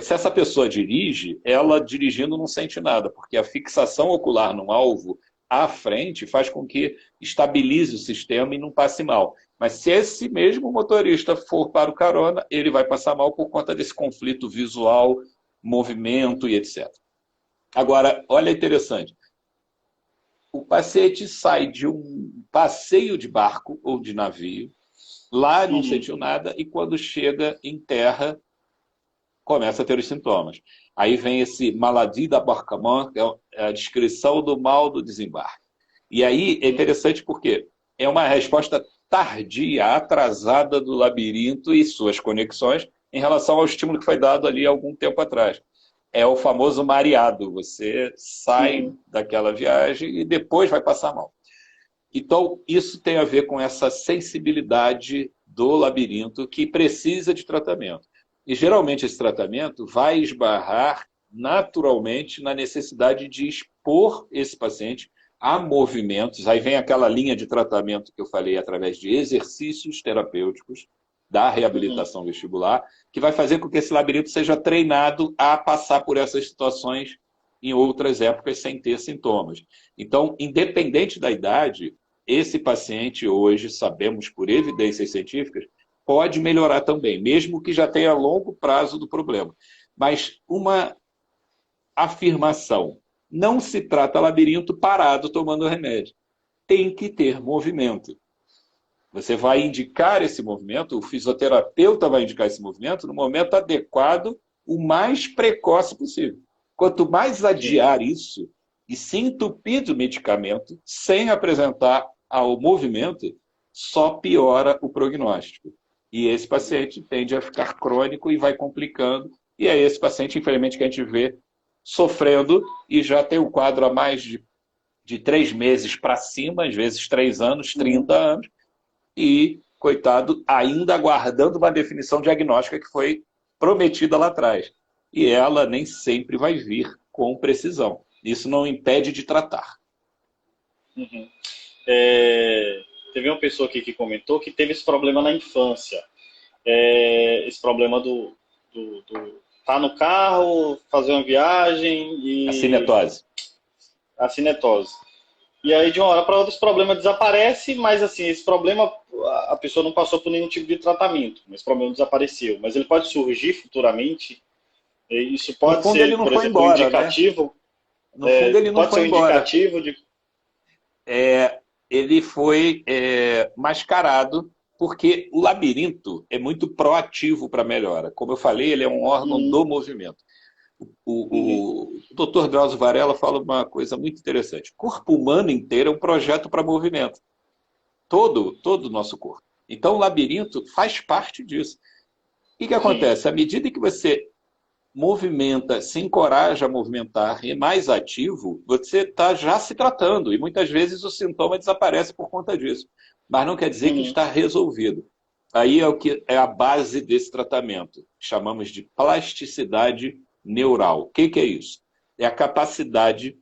Se essa pessoa dirige, ela dirigindo não sente nada, porque a fixação ocular num alvo à frente faz com que estabilize o sistema e não passe mal. Mas se esse mesmo motorista for para o carona, ele vai passar mal por conta desse conflito visual, movimento e etc. Agora, olha interessante. O paciente sai de um passeio de barco ou de navio, lá não sentiu nada, e quando chega em terra, começa a ter os sintomas. Aí vem esse maladie d'embarquement, que é a descrição do mal do desembarque. E aí é interessante porque é uma resposta tardia, atrasada do labirinto e suas conexões em relação ao estímulo que foi dado ali há algum tempo atrás. É o famoso mareado. Você sai daquela viagem e depois vai passar mal. Então, isso tem a ver com essa sensibilidade do labirinto que precisa de tratamento. E, geralmente, esse tratamento vai esbarrar naturalmente na necessidade de expor esse paciente a movimentos. Aí vem aquela linha de tratamento que eu falei através de exercícios terapêuticos da reabilitação vestibular, que vai fazer com que esse labirinto seja treinado a passar por essas situações em outras épocas sem ter sintomas. Então, independente da idade, esse paciente hoje, sabemos por evidências científicas, pode melhorar também, mesmo que já tenha longo prazo do problema. Mas uma afirmação, não se trata labirinto parado tomando remédio. Tem que ter movimento. Você vai indicar esse movimento, o fisioterapeuta vai indicar esse movimento no momento adequado, o mais precoce possível. Quanto mais adiar isso e se entupir do medicamento, sem apresentar ao movimento, só piora o prognóstico. E esse paciente tende a ficar crônico e vai complicando. E é esse paciente, infelizmente, que a gente vê sofrendo e já tem o quadro há mais de 3 meses para cima, às vezes 3 anos, 30 anos, e, coitado, ainda aguardando uma definição diagnóstica que foi prometida lá atrás. E ela nem sempre vai vir com precisão. Isso não impede de tratar. Teve uma pessoa aqui que comentou que teve esse problema na infância. Esse problema do tá no carro, fazer uma viagem e... A cinetose. E aí, de uma hora para outra, esse problema desaparece, mas assim, esse problema, a pessoa não passou por nenhum tipo de tratamento, mas esse problema desapareceu. Mas ele pode surgir futuramente, e isso pode ser, por exemplo, embora, um indicativo. Né? No fundo, ele não pode foi ser um embora. indicativo de... ele foi mascarado porque o labirinto é muito proativo para a melhora. Como eu falei, ele é um órgão do movimento. O Dr. Drauzio Varela fala uma coisa muito interessante. O corpo humano inteiro é um projeto para movimento. Todo o nosso corpo. Então, o labirinto faz parte disso. O que acontece? À medida que você movimenta, se encoraja a movimentar, é mais ativo, você está já se tratando. E muitas vezes o sintoma desaparece por conta disso. Mas não quer dizer que está resolvido. Aí é o que é a base desse tratamento. Chamamos de plasticidade neural. O que é isso? É a capacidade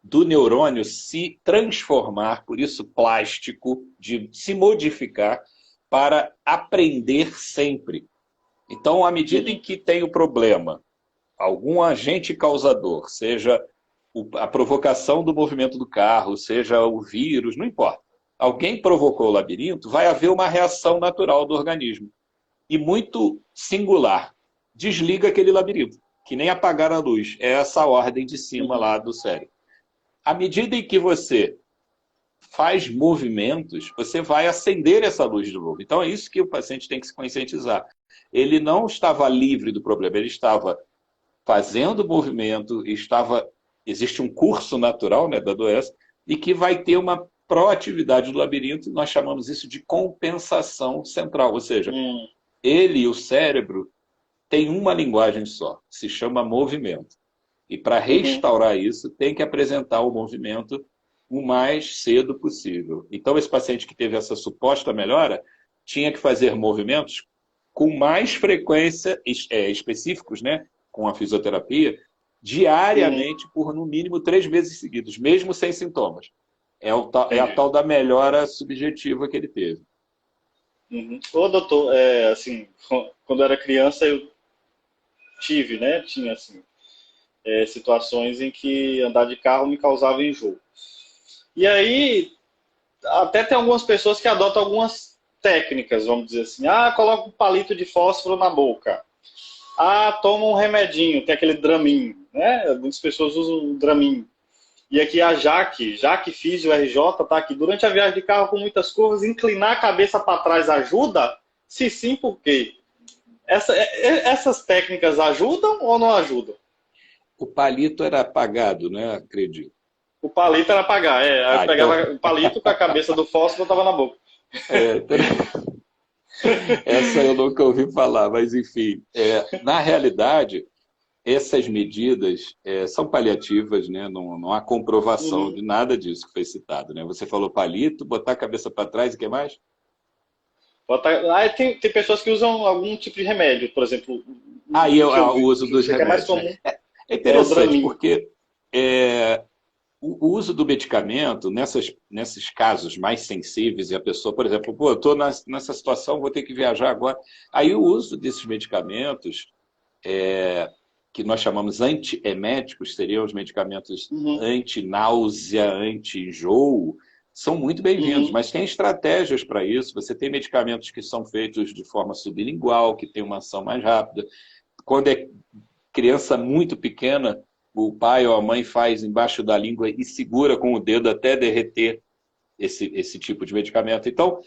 do neurônio se transformar, por isso plástico, de se modificar para aprender sempre. Então, à medida em que tem o problema, algum agente causador, seja a provocação do movimento do carro, seja o vírus, não importa. Alguém provocou o labirinto, vai haver uma reação natural do organismo. E muito singular. Desliga aquele labirinto, que nem apagar a luz. É essa ordem de cima lá do cérebro. À medida em que você faz movimentos, você vai acender essa luz de novo. Então é isso que o paciente tem que se conscientizar. Ele não estava livre do problema, ele estava fazendo movimento, existe um curso natural, né, da doença, e que vai ter uma proatividade do labirinto, nós chamamos isso de compensação central, ou seja, ele e o cérebro têm uma linguagem só, se chama movimento. E para restaurar isso, tem que apresentar o movimento o mais cedo possível. Então, esse paciente que teve essa suposta melhora tinha que fazer movimentos com mais frequência, específicos, né, com a fisioterapia, diariamente por no mínimo 3 meses seguidos, mesmo sem sintomas. É a tal da melhora subjetiva que ele teve. Ô, doutor, assim, quando eu era criança, eu tinha, assim, situações em que andar de carro me causava enjoo. E aí, até tem algumas pessoas que adotam algumas técnicas, vamos dizer assim. Coloca um palito de fósforo na boca. Toma um remedinho, tem aquele Dramin, né? Muitas pessoas usam o Dramin. E aqui a Jaque Físio RJ, tá aqui. Durante a viagem de carro com muitas curvas, inclinar a cabeça para trás ajuda? Se sim, por quê? Essas técnicas ajudam ou não ajudam? O palito era apagado, né? Acredito. O palito era apagar, Aí eu pegava o palito com a cabeça do fósforo e botava na boca. Essa eu nunca ouvi falar, mas enfim. Na realidade, essas medidas são paliativas, né? Não há comprovação de nada disso que foi citado. Né? Você falou palito, botar a cabeça para trás e o que mais? Tem pessoas que usam algum tipo de remédio, por exemplo. O uso dos remédios. É mais comum. É interessante, porque o uso do medicamento, nesses casos mais sensíveis, e a pessoa, por exemplo, eu estou nessa situação, vou ter que viajar agora. Aí o uso desses medicamentos, que nós chamamos antieméticos, seriam os medicamentos anti-náusea, anti-enjoo, são muito bem-vindos, mas tem estratégias para isso. Você tem medicamentos que são feitos de forma sublingual, que tem uma ação mais rápida. Quando é criança muito pequena, o pai ou a mãe faz embaixo da língua e segura com o dedo até derreter esse tipo de medicamento. Então,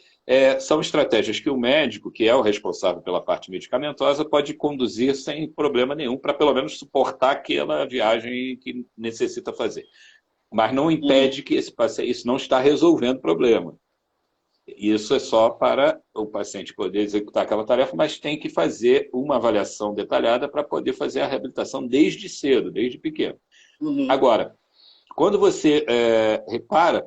são estratégias que o médico, que é o responsável pela parte medicamentosa, pode conduzir sem problema nenhum, para pelo menos suportar aquela viagem que necessita fazer. Mas não impede que isso não está resolvendo o problema. Isso é só para o paciente poder executar aquela tarefa, mas tem que fazer uma avaliação detalhada para poder fazer a reabilitação desde cedo, desde pequeno. Agora, quando você repara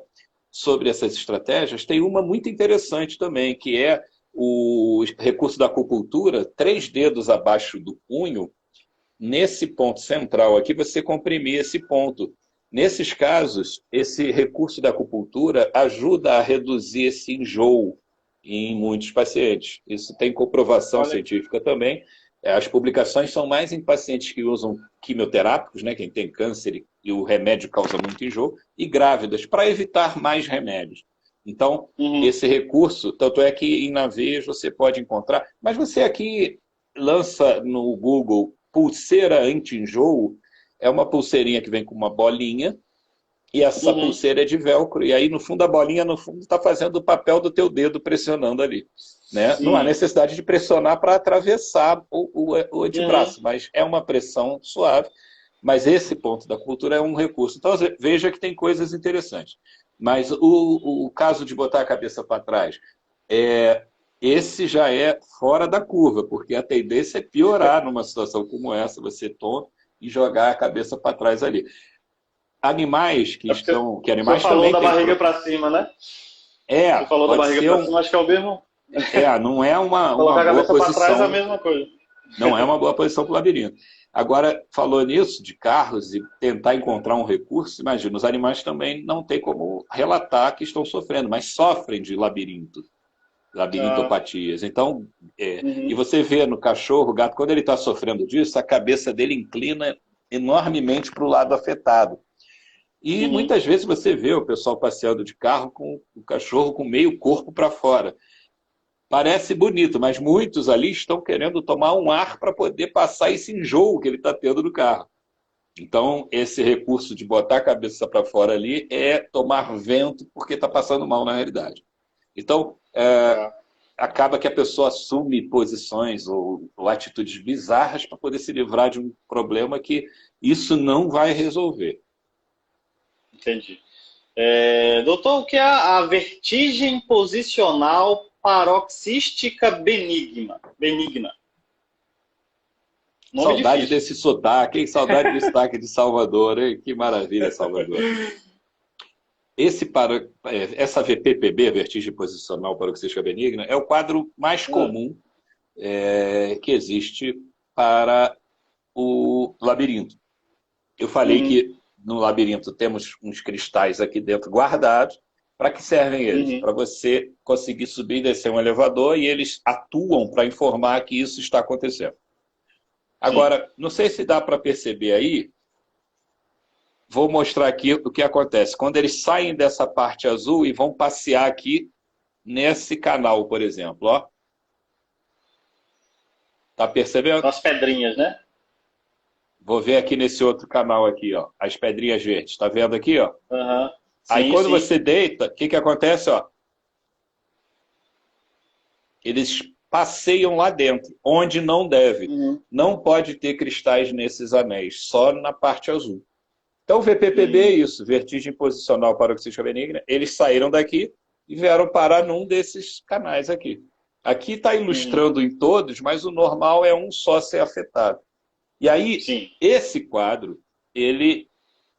sobre essas estratégias, tem uma muito interessante também, que é o recurso da acupuntura, 3 dedos abaixo do punho, nesse ponto central aqui, você comprimir esse ponto. Nesses casos, esse recurso da acupuntura ajuda a reduzir esse enjoo em muitos pacientes. Isso tem comprovação científica também. As publicações são mais em pacientes que usam quimioterápicos, né, quem tem câncer e o remédio causa muito enjoo, e grávidas, para evitar mais remédios. Então, esse recurso, tanto é que em navios você pode encontrar, mas você aqui lança no Google pulseira anti-enjoo, é uma pulseirinha que vem com uma bolinha, e essa Uhum. pulseira é de velcro, e aí no fundo a bolinha no fundo está fazendo o papel do teu dedo pressionando ali. Né? Não há Sim. necessidade de pressionar para atravessar o Uhum. antebraço, mas é uma pressão suave. Mas esse ponto da cultura é um recurso. Então veja que tem coisas interessantes. Mas o caso de botar a cabeça para trás, esse já é fora da curva, porque a tendência é piorar numa situação como essa, você toma e jogar a cabeça para trás ali. Animais que É porque estão. Que o senhor animais falou também da têm. barriga para cima, né? É, Você falou da pode barriga ser para cima, acho que é o mesmo. não é uma Colocar a boa cabeça para trás é a posição. mesma coisa. Não é uma boa posição para o labirinto. Agora, falou nisso, de carros e tentar encontrar um recurso, imagina, os animais também não têm como relatar que estão sofrendo, mas sofrem de Ah, labirintopatias. Então, e uhum. você vê no cachorro, o gato, quando ele está sofrendo disso, a cabeça dele inclina enormemente para o lado afetado. E Uhum. muitas vezes você vê o pessoal passeando de carro com o cachorro com meio corpo para fora. Parece bonito, mas muitos ali estão querendo tomar um ar para poder passar esse enjoo que ele está tendo no carro. Então, esse recurso de botar a cabeça para fora ali é tomar vento porque está passando mal na realidade. Então, Ah, acaba que a pessoa assume posições ou atitudes bizarras para poder se livrar de um problema que isso não vai resolver. entendi. Doutor, o que é a vertigem posicional paroxística benigna? Benigna. Nome Saudade difícil. desse sotaque, hein? Saudade do sotaque de Salvador, hein? Que maravilha, Salvador. Essa VPPB, vertigem posicional paroxística benigna, é o quadro mais Ah, comum que existe para o labirinto. Eu falei uhum, que no labirinto temos uns cristais aqui dentro guardados. Para que servem eles? uhum, Para você conseguir subir e descer um elevador e eles atuam para informar que isso está acontecendo. sim. Agora, não sei se dá para perceber aí, vou mostrar aqui o que acontece. Quando eles saem dessa parte azul e vão passear aqui nesse canal, por exemplo, ó. Tá percebendo? As pedrinhas, né? Vou ver aqui nesse outro canal aqui, ó, as pedrinhas verdes. Tá vendo aqui, ó? Aham. Aí Sim, quando sim. você deita, o que que acontece, ó? Eles passeiam lá dentro, onde não deve. Uhum. Não pode ter cristais nesses anéis, só na parte azul. Então, o VPPB é Hum, isso, vertigem posicional paroxística benigna. Eles saíram daqui e vieram parar num desses canais aqui. Aqui está uhum. ilustrando em todos, mas o normal é um só ser afetado. E aí, Sim. esse quadro, ele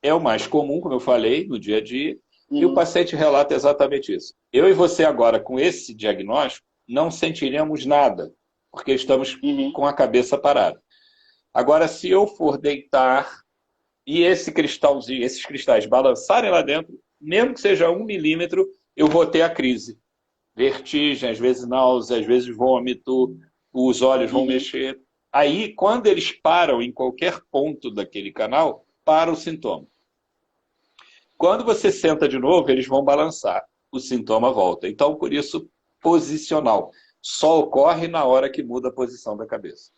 é o mais comum, como eu falei, no dia a dia, e o Uhum. paciente relata exatamente isso. Eu e você agora, com esse diagnóstico, não sentiremos nada, porque estamos Uhum. com a cabeça parada. Agora, se eu for deitar e esse cristalzinho, esses cristais balançarem lá dentro, mesmo que seja 1 milímetro, eu vou ter a crise. Vertigem, às vezes náusea, às vezes vômito, os olhos vão Uhum. mexer. Aí, quando eles param em qualquer ponto daquele canal, para o sintoma. Quando você senta de novo, eles vão balançar. O sintoma volta. Então, por isso, posicional. Só ocorre na hora que muda a posição da cabeça.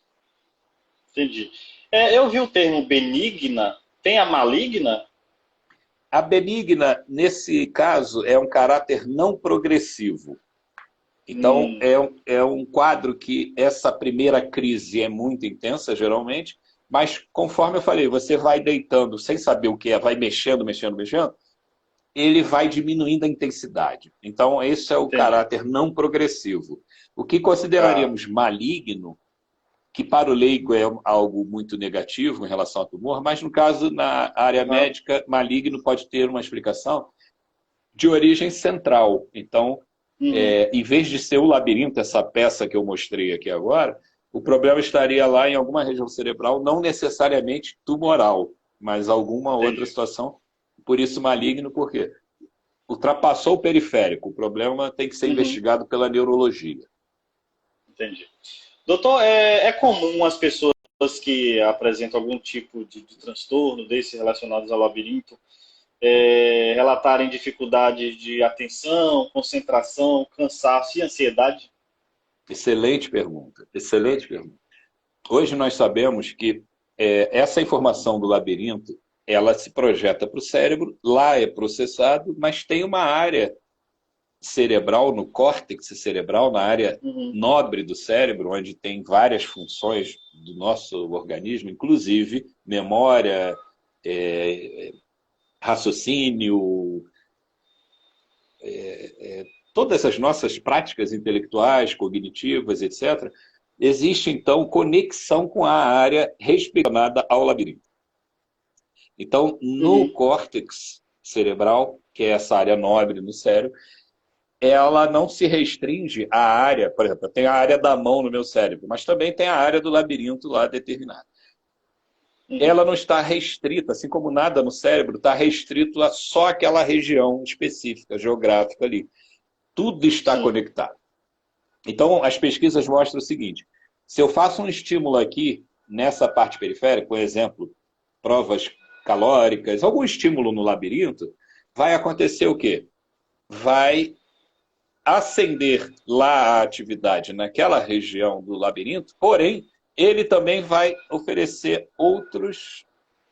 Entendi. Eu vi o termo benigna. Tem a maligna? A benigna, nesse caso, é um caráter não progressivo. Então, Hum, é um quadro que essa primeira crise é muito intensa, geralmente, mas conforme eu falei, você vai deitando sem saber o que é, vai mexendo, mexendo, mexendo, ele vai diminuindo a intensidade. Então, esse é o entendi. caráter não progressivo. O que Ah, consideraríamos maligno, que para o leigo é algo muito negativo em relação ao tumor, mas no caso, na área aham. médica, maligno pode ter uma explicação de origem central. Então, Uhum. em vez de ser o labirinto, essa peça que eu mostrei aqui agora, o problema estaria lá em alguma região cerebral, não necessariamente tumoral, mas alguma outra Entendi. situação. Por isso, maligno, porque ultrapassou o periférico. O problema tem que ser Uhum. investigado pela neurologia. Entendi. Doutor, é comum as pessoas que apresentam algum tipo de transtorno desse relacionados ao labirinto relatarem dificuldades de atenção, concentração, cansaço e ansiedade? Excelente pergunta, excelente pergunta. Hoje nós sabemos que essa informação do labirinto ela se projeta para o cérebro, lá é processado, mas tem uma área cerebral, no córtex cerebral, na área Uhum. nobre do cérebro, onde tem várias funções do nosso organismo, inclusive memória, raciocínio, todas as nossas práticas intelectuais, cognitivas, etc., existe, então, conexão com a área relacionada ao labirinto. Então, no Uhum. córtex cerebral, que é essa área nobre no cérebro, ela não se restringe à área, por exemplo, eu tenho a área da mão no meu cérebro, mas também tem a área do labirinto lá determinada. Uhum. Ela não está restrita, assim como nada no cérebro está restrito a só aquela região específica, geográfica ali. Tudo está Sim. conectado. Então, as pesquisas mostram o seguinte: se eu faço um estímulo aqui, nessa parte periférica, por exemplo, provas calóricas, algum estímulo no labirinto, vai acontecer o quê? Vai acender lá a atividade naquela região do labirinto, porém, ele também vai oferecer outros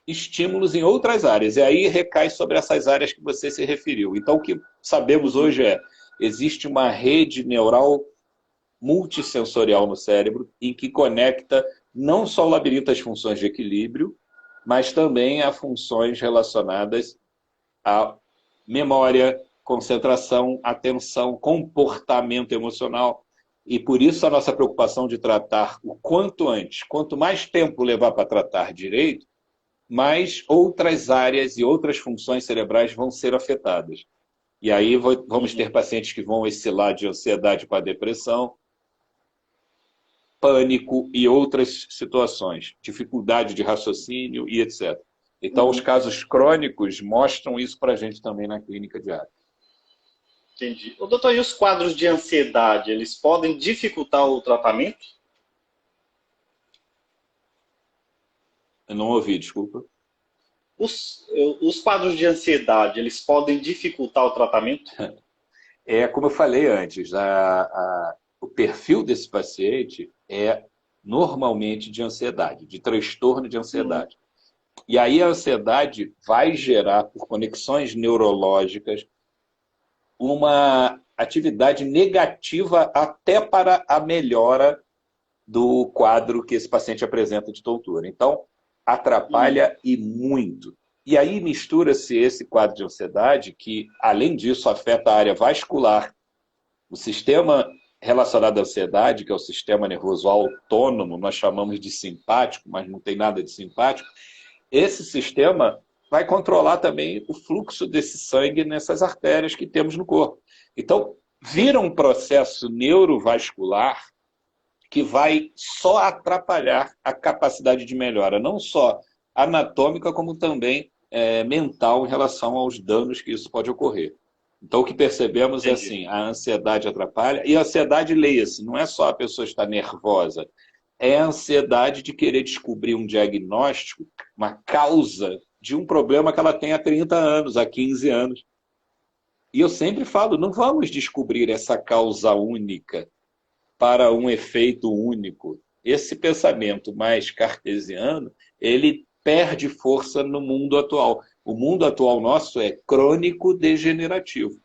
estímulos em outras áreas. E aí recai sobre essas áreas que você se referiu. Então, o que sabemos Uhum. hoje existe uma rede neural multissensorial no cérebro em que conecta não só o labirinto às funções de equilíbrio, mas também a funções relacionadas à memória, concentração, atenção, comportamento emocional. E por isso a nossa preocupação de tratar o quanto antes, quanto mais tempo levar para tratar direito, mais outras áreas e outras funções cerebrais vão ser afetadas. E aí vamos ter Uhum. pacientes que vão oscilar de ansiedade para depressão, pânico e outras situações, dificuldade de raciocínio e etc. Então, os Uhum. casos crônicos mostram isso para a gente também na clínica diária. Entendi. Ô, doutor, e os quadros de ansiedade, eles podem dificultar o tratamento? Eu não ouvi, desculpa. Os quadros de ansiedade, eles podem dificultar o tratamento? Como eu falei antes, o perfil desse paciente é normalmente de ansiedade, de transtorno de Uhum. ansiedade. E aí a ansiedade vai gerar, por conexões neurológicas, uma atividade negativa até para a melhora do quadro que esse paciente apresenta de tontura. Então, Uhum. atrapalha e muito. E aí mistura-se esse quadro de ansiedade, que, além disso, afeta a área vascular, o sistema relacionado à ansiedade, que é o sistema nervoso autônomo, nós chamamos de simpático, mas não tem nada de simpático. Esse sistema vai controlar também o fluxo desse sangue nessas artérias que temos no corpo. Então, vira um processo neurovascular que vai só atrapalhar a capacidade de melhora, não só anatômica, como também mental em relação aos danos que isso pode ocorrer. Então, o que percebemos é Entendi. assim, a ansiedade atrapalha, e a ansiedade, leia-se, não é só a pessoa estar nervosa, é a ansiedade de querer descobrir um diagnóstico, uma causa de um problema que ela tem há 30 anos, há 15 anos. E eu sempre falo, não vamos descobrir essa causa única para um efeito único. Esse pensamento mais cartesiano, ele perde força no mundo atual. O mundo atual nosso é crônico degenerativo.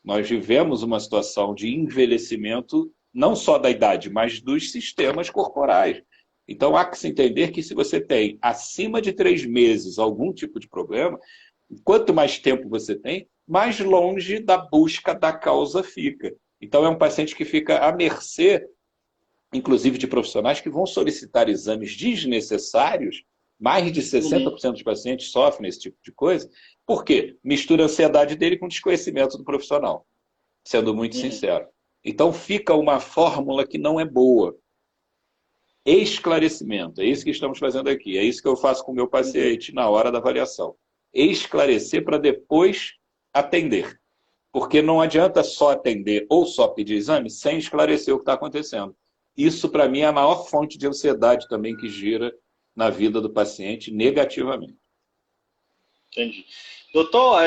Nós vivemos uma situação de envelhecimento não só da idade, mas dos sistemas corporais. Então há que se entender que se você tem acima de 3 meses algum tipo de problema, quanto mais tempo você tem, mais longe da busca da causa fica. Então é um paciente que fica à mercê, inclusive de profissionais que vão solicitar exames desnecessários. Mais de Uhum. 60% dos pacientes sofrem esse tipo de coisa. Por quê? Mistura a ansiedade dele com desconhecimento do profissional, sendo muito Uhum. sincero. Então fica uma fórmula que não é boa. Esclarecimento, é isso que estamos fazendo aqui. É isso que eu faço com o meu Uhum. paciente na hora da avaliação. Esclarecer para depois atender. Porque não adianta só atender ou só pedir exame sem esclarecer o que está acontecendo. Isso, para mim, é a maior fonte de ansiedade também que gira na vida do paciente negativamente. Entendi. Doutor,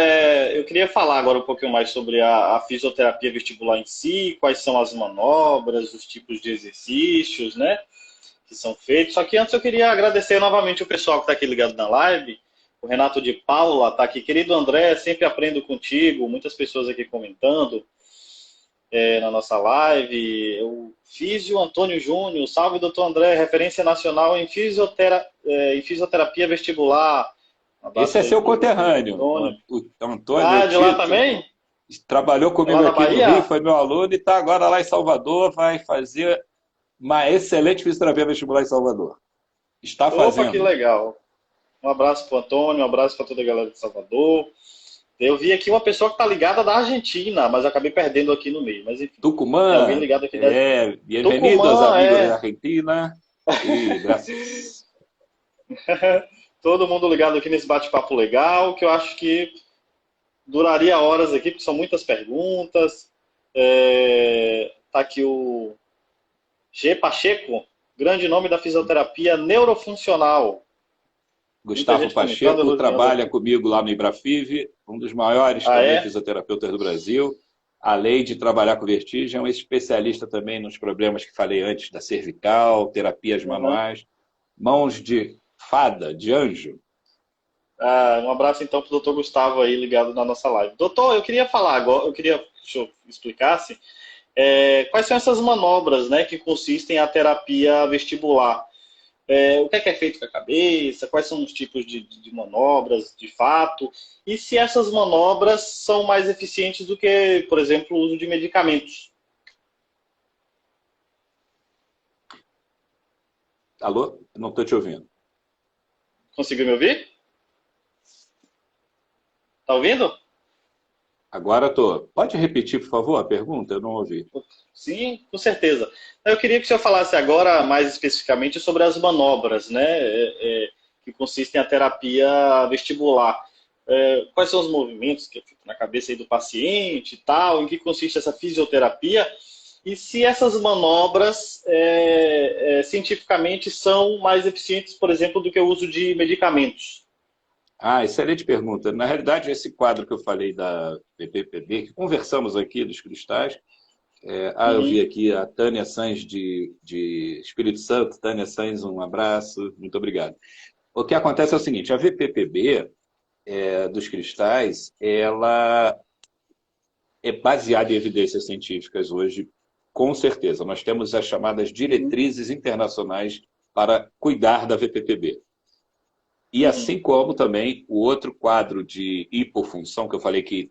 eu queria falar agora um pouquinho mais sobre a fisioterapia vestibular em si, quais são as manobras, os tipos de exercícios, né, que são feitos. Só que antes eu queria agradecer novamente o pessoal que está aqui ligado na live, O Renato de Paula está aqui. Querido André, sempre aprendo contigo. Muitas pessoas aqui comentando na nossa live. O Físio Antônio Júnior. Salve, doutor André. Referência nacional em fisioterapia vestibular. Esse é seu conterrâneo. O Antônio de lá também? Trabalhou comigo lá aqui no Bahia? Rio, foi meu aluno e está agora lá em Salvador. Vai fazer uma excelente fisioterapia vestibular em Salvador. Está fazendo. Opa, que legal. Um abraço para o Antônio, um abraço para toda a galera de Salvador. Eu vi aqui uma pessoa que está ligada da Argentina, mas acabei perdendo aqui no meio. Mas enfim, Tucumã. Tem alguém ligado aqui Bem-vindos, amigos da Argentina. E graças. Todo mundo ligado aqui nesse bate-papo legal, que eu acho que duraria horas aqui, porque são muitas perguntas. Tá aqui o G. Pacheco, grande nome da fisioterapia neurofuncional. Gustavo Pacheco trabalha comigo lá no Ibrafiv, um dos maiores também fisioterapeutas do Brasil. Além de trabalhar com vertigem, é um especialista também nos problemas que falei antes, da cervical, terapias manuais, mãos de fada, de anjo. Um abraço então para o doutor Gustavo aí ligado na nossa live. Doutor, eu queria falar agora, deixa eu explicasse, quais são essas manobras, né, que consistem a terapia vestibular. O que é feito com a cabeça, quais são os tipos de manobras, de fato, e se essas manobras são mais eficientes do que, por exemplo, o uso de medicamentos. Alô? Não estou te ouvindo. Conseguiu me ouvir? Tá ouvindo? Agora estou. Pode repetir, por favor, a pergunta? Eu não ouvi. Sim, com certeza. Eu queria que o senhor falasse agora mais especificamente sobre as manobras, né, que consistem na terapia vestibular. Quais são os movimentos que ficam na cabeça aí do paciente e tal, em que consiste essa fisioterapia, e se essas manobras cientificamente são mais eficientes, por exemplo, do que o uso de medicamentos. Excelente pergunta. Na realidade, esse quadro que eu falei da VPPB, que conversamos aqui dos cristais, eu vi aqui a Tânia Sainz de Espírito Santo. Tânia Sainz, um abraço, muito obrigado. O que acontece é o seguinte, a VPPB dos cristais, ela é baseada em evidências científicas hoje, com certeza. Nós temos as chamadas diretrizes internacionais para cuidar da VPPB. E assim como também o outro quadro de hipofunção, que eu falei que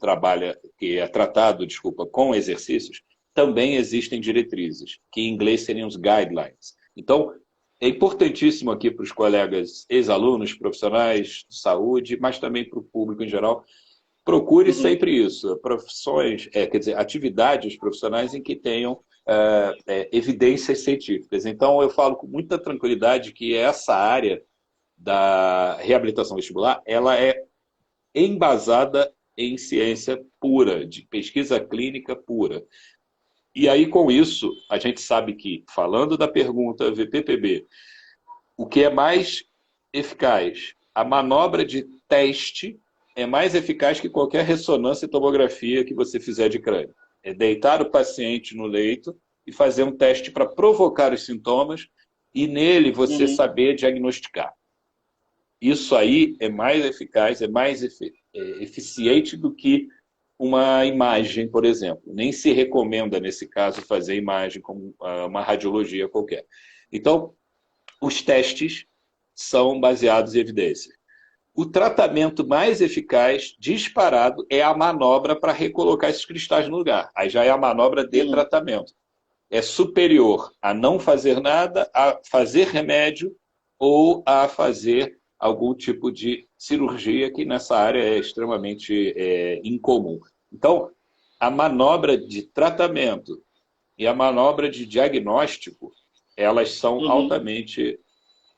é tratado, com exercícios, também existem diretrizes, que em inglês seriam os guidelines. Então, é importantíssimo aqui para os colegas ex-alunos, profissionais de saúde, mas também para o público em geral, procure sempre isso, atividades profissionais em que tenham evidências científicas. Então, eu falo com muita tranquilidade que essa área da reabilitação vestibular, ela é embasada em ciência pura, de pesquisa clínica pura. E aí, com isso, a gente sabe que, falando da pergunta VPPB, o que é mais eficaz? A manobra de teste é mais eficaz que qualquer ressonância e tomografia que você fizer de crânio. É deitar o paciente no leito e fazer um teste para provocar os sintomas e nele você saber diagnosticar. Isso aí é mais eficaz, é mais eficiente do que uma imagem, por exemplo. Nem se recomenda, nesse caso, fazer imagem como uma radiologia qualquer. Então, os testes são baseados em evidência. O tratamento mais eficaz, disparado, é a manobra para recolocar esses cristais no lugar. Aí já é a manobra de tratamento. É superior a não fazer nada, a fazer remédio ou a fazer algum tipo de cirurgia que nessa área é extremamente incomum. Então, a manobra de tratamento e a manobra de diagnóstico, elas são altamente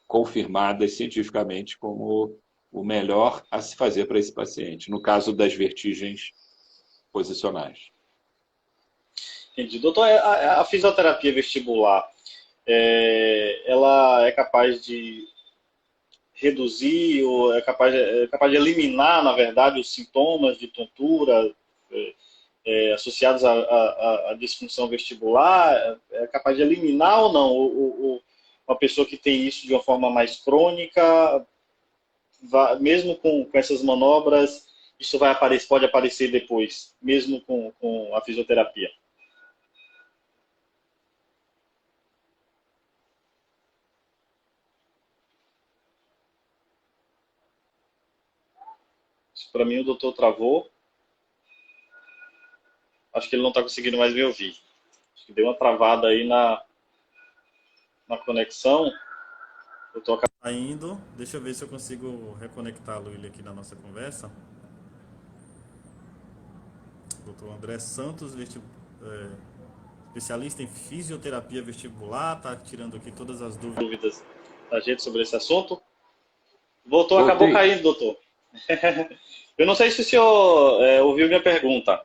confirmadas cientificamente como o melhor a se fazer para esse paciente, no caso das vertigens posicionais. Entendi. Doutor, a fisioterapia vestibular, ela é capaz de reduzir ou é capaz de eliminar, na verdade, os sintomas de tontura associados à disfunção vestibular? É capaz de eliminar ou não? Uma pessoa que tem isso de uma forma mais crônica mesmo com essas manobras, isso pode aparecer depois, mesmo com a fisioterapia? Para mim, o doutor travou. Acho que ele não está conseguindo mais me ouvir. Acho que deu uma travada aí na conexão. Eu tô Indo, deixa eu ver se eu consigo reconectá-lo ele aqui na nossa conversa. Dr. André Santos, especialista em fisioterapia vestibular, tá tirando aqui todas as dúvidas da gente sobre esse assunto. Voltou, Voltei. acabou caindo, doutor. Eu não sei se o senhor ouviu minha pergunta.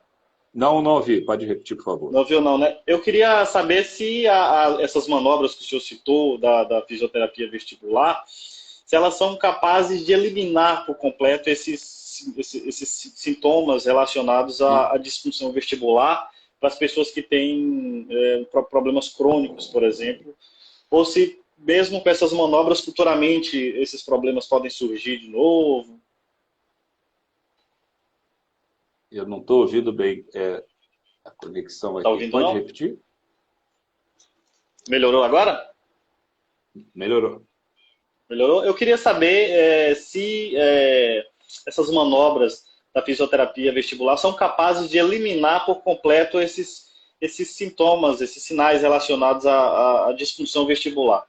Não ouvi. Pode repetir, por favor. Não ouviu, não, né? Eu queria saber se essas manobras que o senhor citou da fisioterapia vestibular, se elas são capazes de eliminar por completo esses sintomas relacionados à disfunção vestibular para as pessoas que têm problemas crônicos, por exemplo, ou se mesmo com essas manobras futuramente esses problemas podem surgir de novo. Eu não estou ouvindo bem a conexão aqui. Tá ouvindo, pode não? repetir? Melhorou agora? Melhorou. Melhorou? Eu queria saber se essas manobras da fisioterapia vestibular são capazes de eliminar por completo esses sintomas, esses sinais relacionados à disfunção vestibular.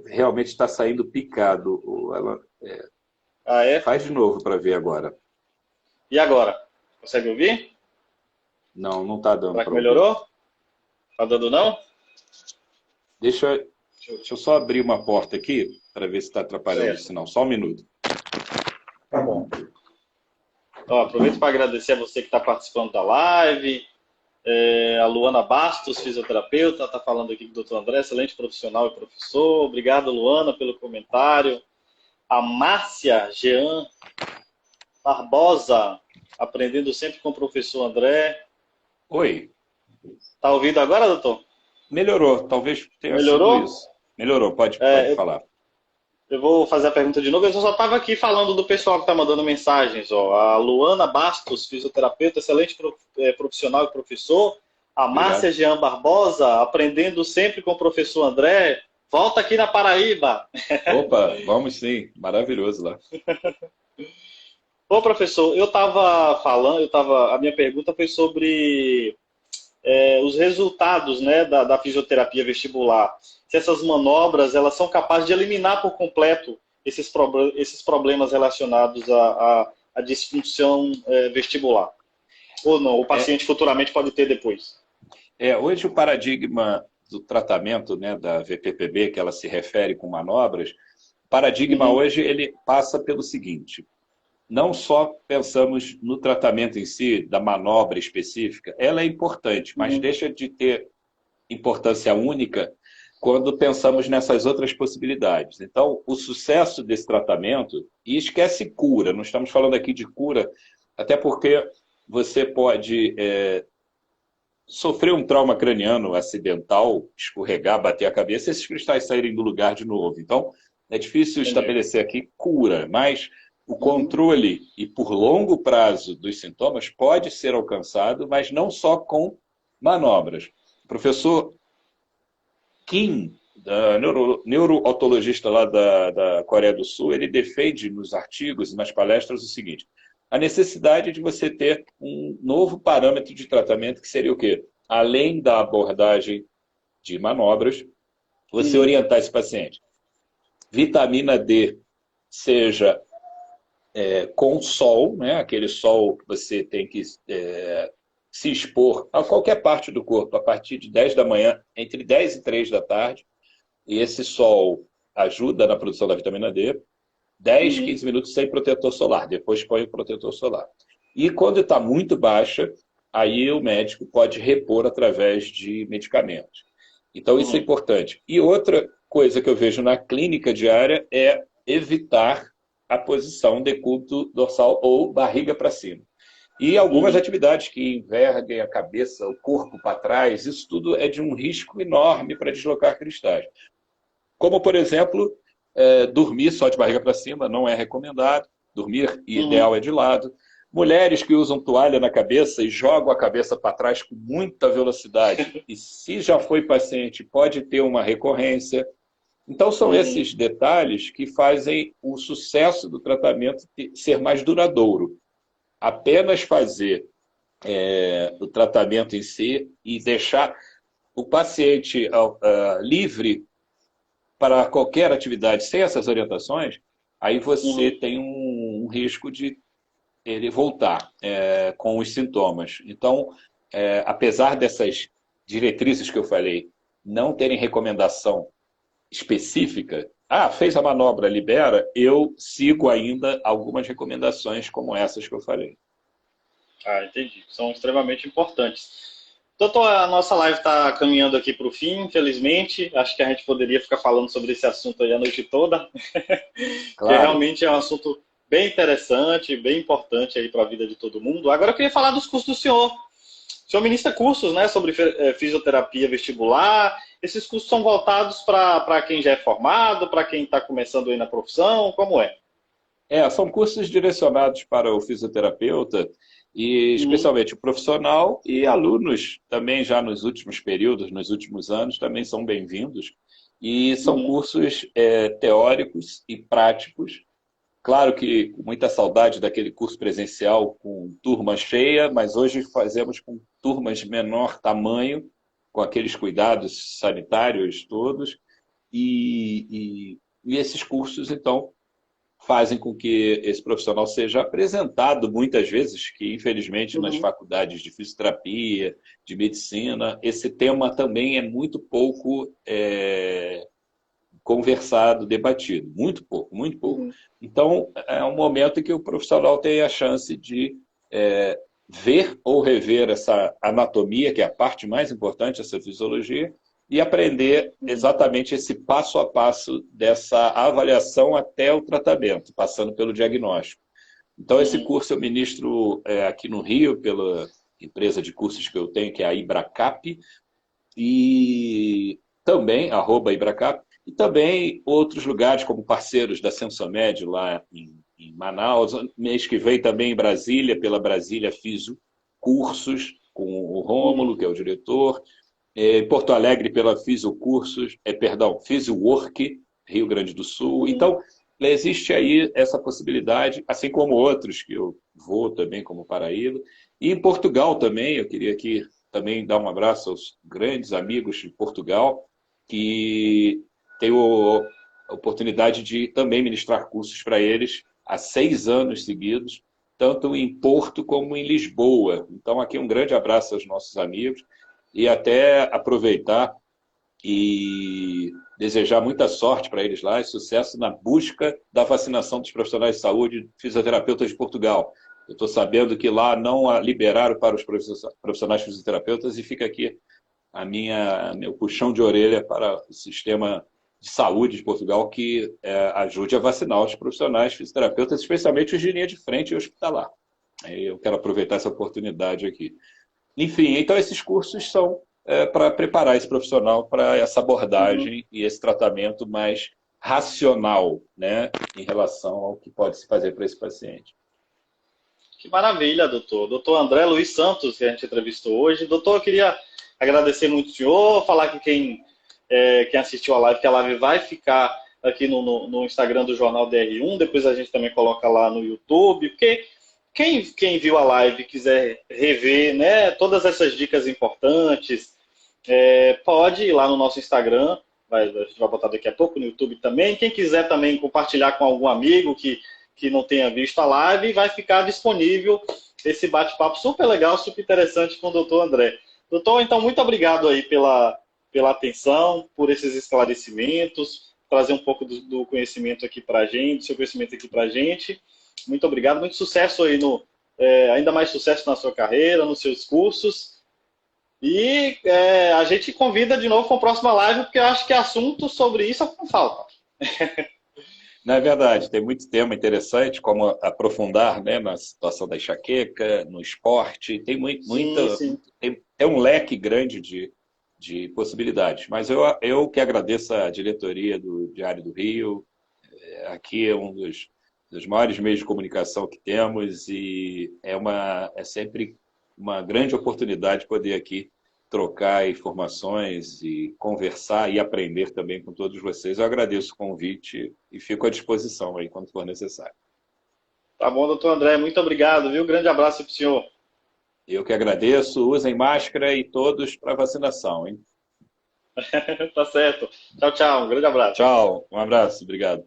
Realmente está saindo picado. Faz de novo para ver agora. E agora? Consegue ouvir? Não está dando. Será que melhorou? Está dando não? Deixa eu só abrir uma porta aqui para ver se está atrapalhando o sinal. Só um minuto. Tá bom. Então, aproveito para agradecer a você que está participando da live. A Luana Bastos, fisioterapeuta, está falando aqui com o Dr. André, excelente profissional e professor. Obrigado, Luana, pelo comentário. A Márcia Jean Barbosa, aprendendo sempre com o professor André. Oi. Está ouvindo agora, doutor? Melhorou, talvez tenha Melhorou? sido isso. Melhorou, pode falar. Eu vou fazer a pergunta de novo. Eu só estava aqui falando do pessoal que está mandando mensagens. A Luana Bastos, fisioterapeuta, excelente profissional e professor. A Márcia Jean Barbosa, aprendendo sempre com o professor André. Volta aqui na Paraíba. Opa, vamos sim. Maravilhoso lá. Ô, professor, eu estava falando, a minha pergunta foi sobre os resultados, né, da fisioterapia vestibular. Se essas manobras elas são capazes de eliminar por completo esses problemas relacionados à disfunção vestibular. Ou não, o paciente futuramente pode ter depois. Hoje o paradigma do tratamento, né, da VPPB, que ela se refere com manobras, o paradigma hoje ele passa pelo seguinte: não só pensamos no tratamento em si, da manobra específica, ela é importante, mas deixa de ter importância única quando pensamos nessas outras possibilidades. Então, o sucesso desse tratamento, e esquece cura, não estamos falando aqui de cura, até porque você pode sofrer um trauma craniano acidental, escorregar, bater a cabeça, e esses cristais saírem do lugar de novo. Então, é difícil estabelecer aqui cura, mas o controle e por longo prazo dos sintomas pode ser alcançado, mas não só com manobras. O professor Kim, neurootologista lá da Coreia do Sul, ele defende nos artigos e nas palestras o seguinte: a necessidade de você ter um novo parâmetro de tratamento, que seria o quê? Além da abordagem de manobras, você orientar esse paciente. Vitamina D, seja com sol, né? Aquele sol que você tem que se expor a qualquer parte do corpo, a partir de 10 da manhã, entre 10 e 3 da tarde, e esse sol ajuda na produção da vitamina D, 10, 15 minutos sem protetor solar, depois põe o protetor solar. E quando está muito baixa, aí o médico pode repor através de medicamentos. Então isso é importante. E outra coisa que eu vejo na clínica diária é evitar a posição decúbito dorsal ou barriga para cima. E algumas atividades que enverguem a cabeça, o corpo para trás, isso tudo é de um risco enorme para deslocar cristais. Como, por exemplo, dormir só de barriga para cima não é recomendado. Dormir ideal é de lado. Mulheres que usam toalha na cabeça e jogam a cabeça para trás com muita velocidade. E se já foi paciente, pode ter uma recorrência. Então, são esses detalhes que fazem o sucesso do tratamento ser mais duradouro. Apenas fazer o tratamento em si e deixar o paciente livre para qualquer atividade sem essas orientações, aí você tem um risco de ele voltar com os sintomas. Então, apesar dessas diretrizes que eu falei não terem recomendação específica, fez a manobra, libera, eu sigo ainda algumas recomendações como essas que eu falei. Entendi. São extremamente importantes. Doutor, a nossa live está caminhando aqui para o fim, infelizmente. Acho que a gente poderia ficar falando sobre esse assunto aí a noite toda. Claro. Que realmente é um assunto bem interessante, bem importante aí para a vida de todo mundo. Agora eu queria falar dos cursos do senhor. O senhor ministra cursos, né, sobre fisioterapia vestibular. Esses cursos são voltados para quem já é formado, para quem está começando aí na profissão, como é? São cursos direcionados para o fisioterapeuta, e especialmente o profissional, e alunos também já nos últimos períodos, nos últimos anos, também são bem-vindos. E são cursos teóricos e práticos. Claro que com muita saudade daquele curso presencial com turma cheia, mas hoje fazemos com turmas de menor tamanho, com aqueles cuidados sanitários todos. E esses cursos, então, fazem com que esse profissional seja apresentado muitas vezes, que infelizmente nas faculdades de fisioterapia, de medicina, esse tema também é muito pouco conversado, debatido. Muito pouco, muito pouco. Então, é um momento em que o profissional tem a chance de ver ou rever essa anatomia, que é a parte mais importante, essa fisiologia, e aprender exatamente esse passo a passo dessa avaliação até o tratamento, passando pelo diagnóstico. Então, esse curso eu ministro aqui no Rio, pela empresa de cursos que eu tenho, que é a Ibracap, e também, @Ibracap, e também outros lugares como parceiros da Sensomed, lá em Manaus. Mês que vem também em Brasília, pela Brasília Fisio Cursos, com o Rômulo, que é o diretor. Em Porto Alegre pela Fisio Work, Rio Grande do Sul. Então, existe aí essa possibilidade, assim como outros que eu vou também, como Paraíba. E em Portugal também, eu queria aqui também dar um abraço aos grandes amigos de Portugal, que tenho a oportunidade de também ministrar cursos para eles há 6 anos seguidos, tanto em Porto como em Lisboa. Então, aqui um grande abraço aos nossos amigos. E até aproveitar e desejar muita sorte para eles lá e sucesso na busca da vacinação dos profissionais de saúde fisioterapeutas de Portugal. Eu estou sabendo que lá não a liberaram para os profissionais fisioterapeutas, e fica aqui meu puxão de orelha para o sistema de saúde de Portugal, que ajude a vacinar os profissionais fisioterapeutas, especialmente os de linha de frente e hospitalar. Eu quero aproveitar essa oportunidade aqui. Enfim, então esses cursos são para preparar esse profissional para essa abordagem e esse tratamento mais racional, né, em relação ao que pode se fazer para esse paciente. Que maravilha, doutor. Doutor André Luiz Santos, que a gente entrevistou hoje. Doutor, eu queria agradecer muito o senhor, falar que quem assistiu a live, que a live vai ficar aqui no Instagram do Jornal DR1, depois a gente também coloca lá no YouTube, porque quem viu a live e quiser rever, né, todas essas dicas importantes, pode ir lá no nosso Instagram, a gente vai botar daqui a pouco no YouTube também. Quem quiser também compartilhar com algum amigo que não tenha visto a live, vai ficar disponível esse bate-papo super legal, super interessante com o doutor André. Doutor, então, muito obrigado aí pela atenção, por esses esclarecimentos, trazer um pouco do conhecimento aqui pra gente, do seu conhecimento aqui pra gente. Muito obrigado, muito sucesso aí ainda mais sucesso na sua carreira, nos seus cursos. E a gente convida de novo para a próxima live, porque eu acho que assunto sobre isso não falta. Não é verdade, tem muito tema interessante, como aprofundar, né, na situação da enxaqueca, no esporte, tem tem um leque grande de possibilidades. Mas eu que agradeço a diretoria do Diário do Rio, aqui é um dos maiores meios de comunicação que temos e é sempre uma grande oportunidade poder aqui trocar informações e conversar e aprender também com todos vocês. Eu agradeço o convite e fico à disposição aí quando for necessário. Tá bom, doutor André, muito obrigado, viu? Grande abraço para o senhor. Eu que agradeço. Usem máscara e todos para vacinação, hein? Tá certo. Tchau, tchau. Um grande abraço. Tchau. Um abraço. Obrigado.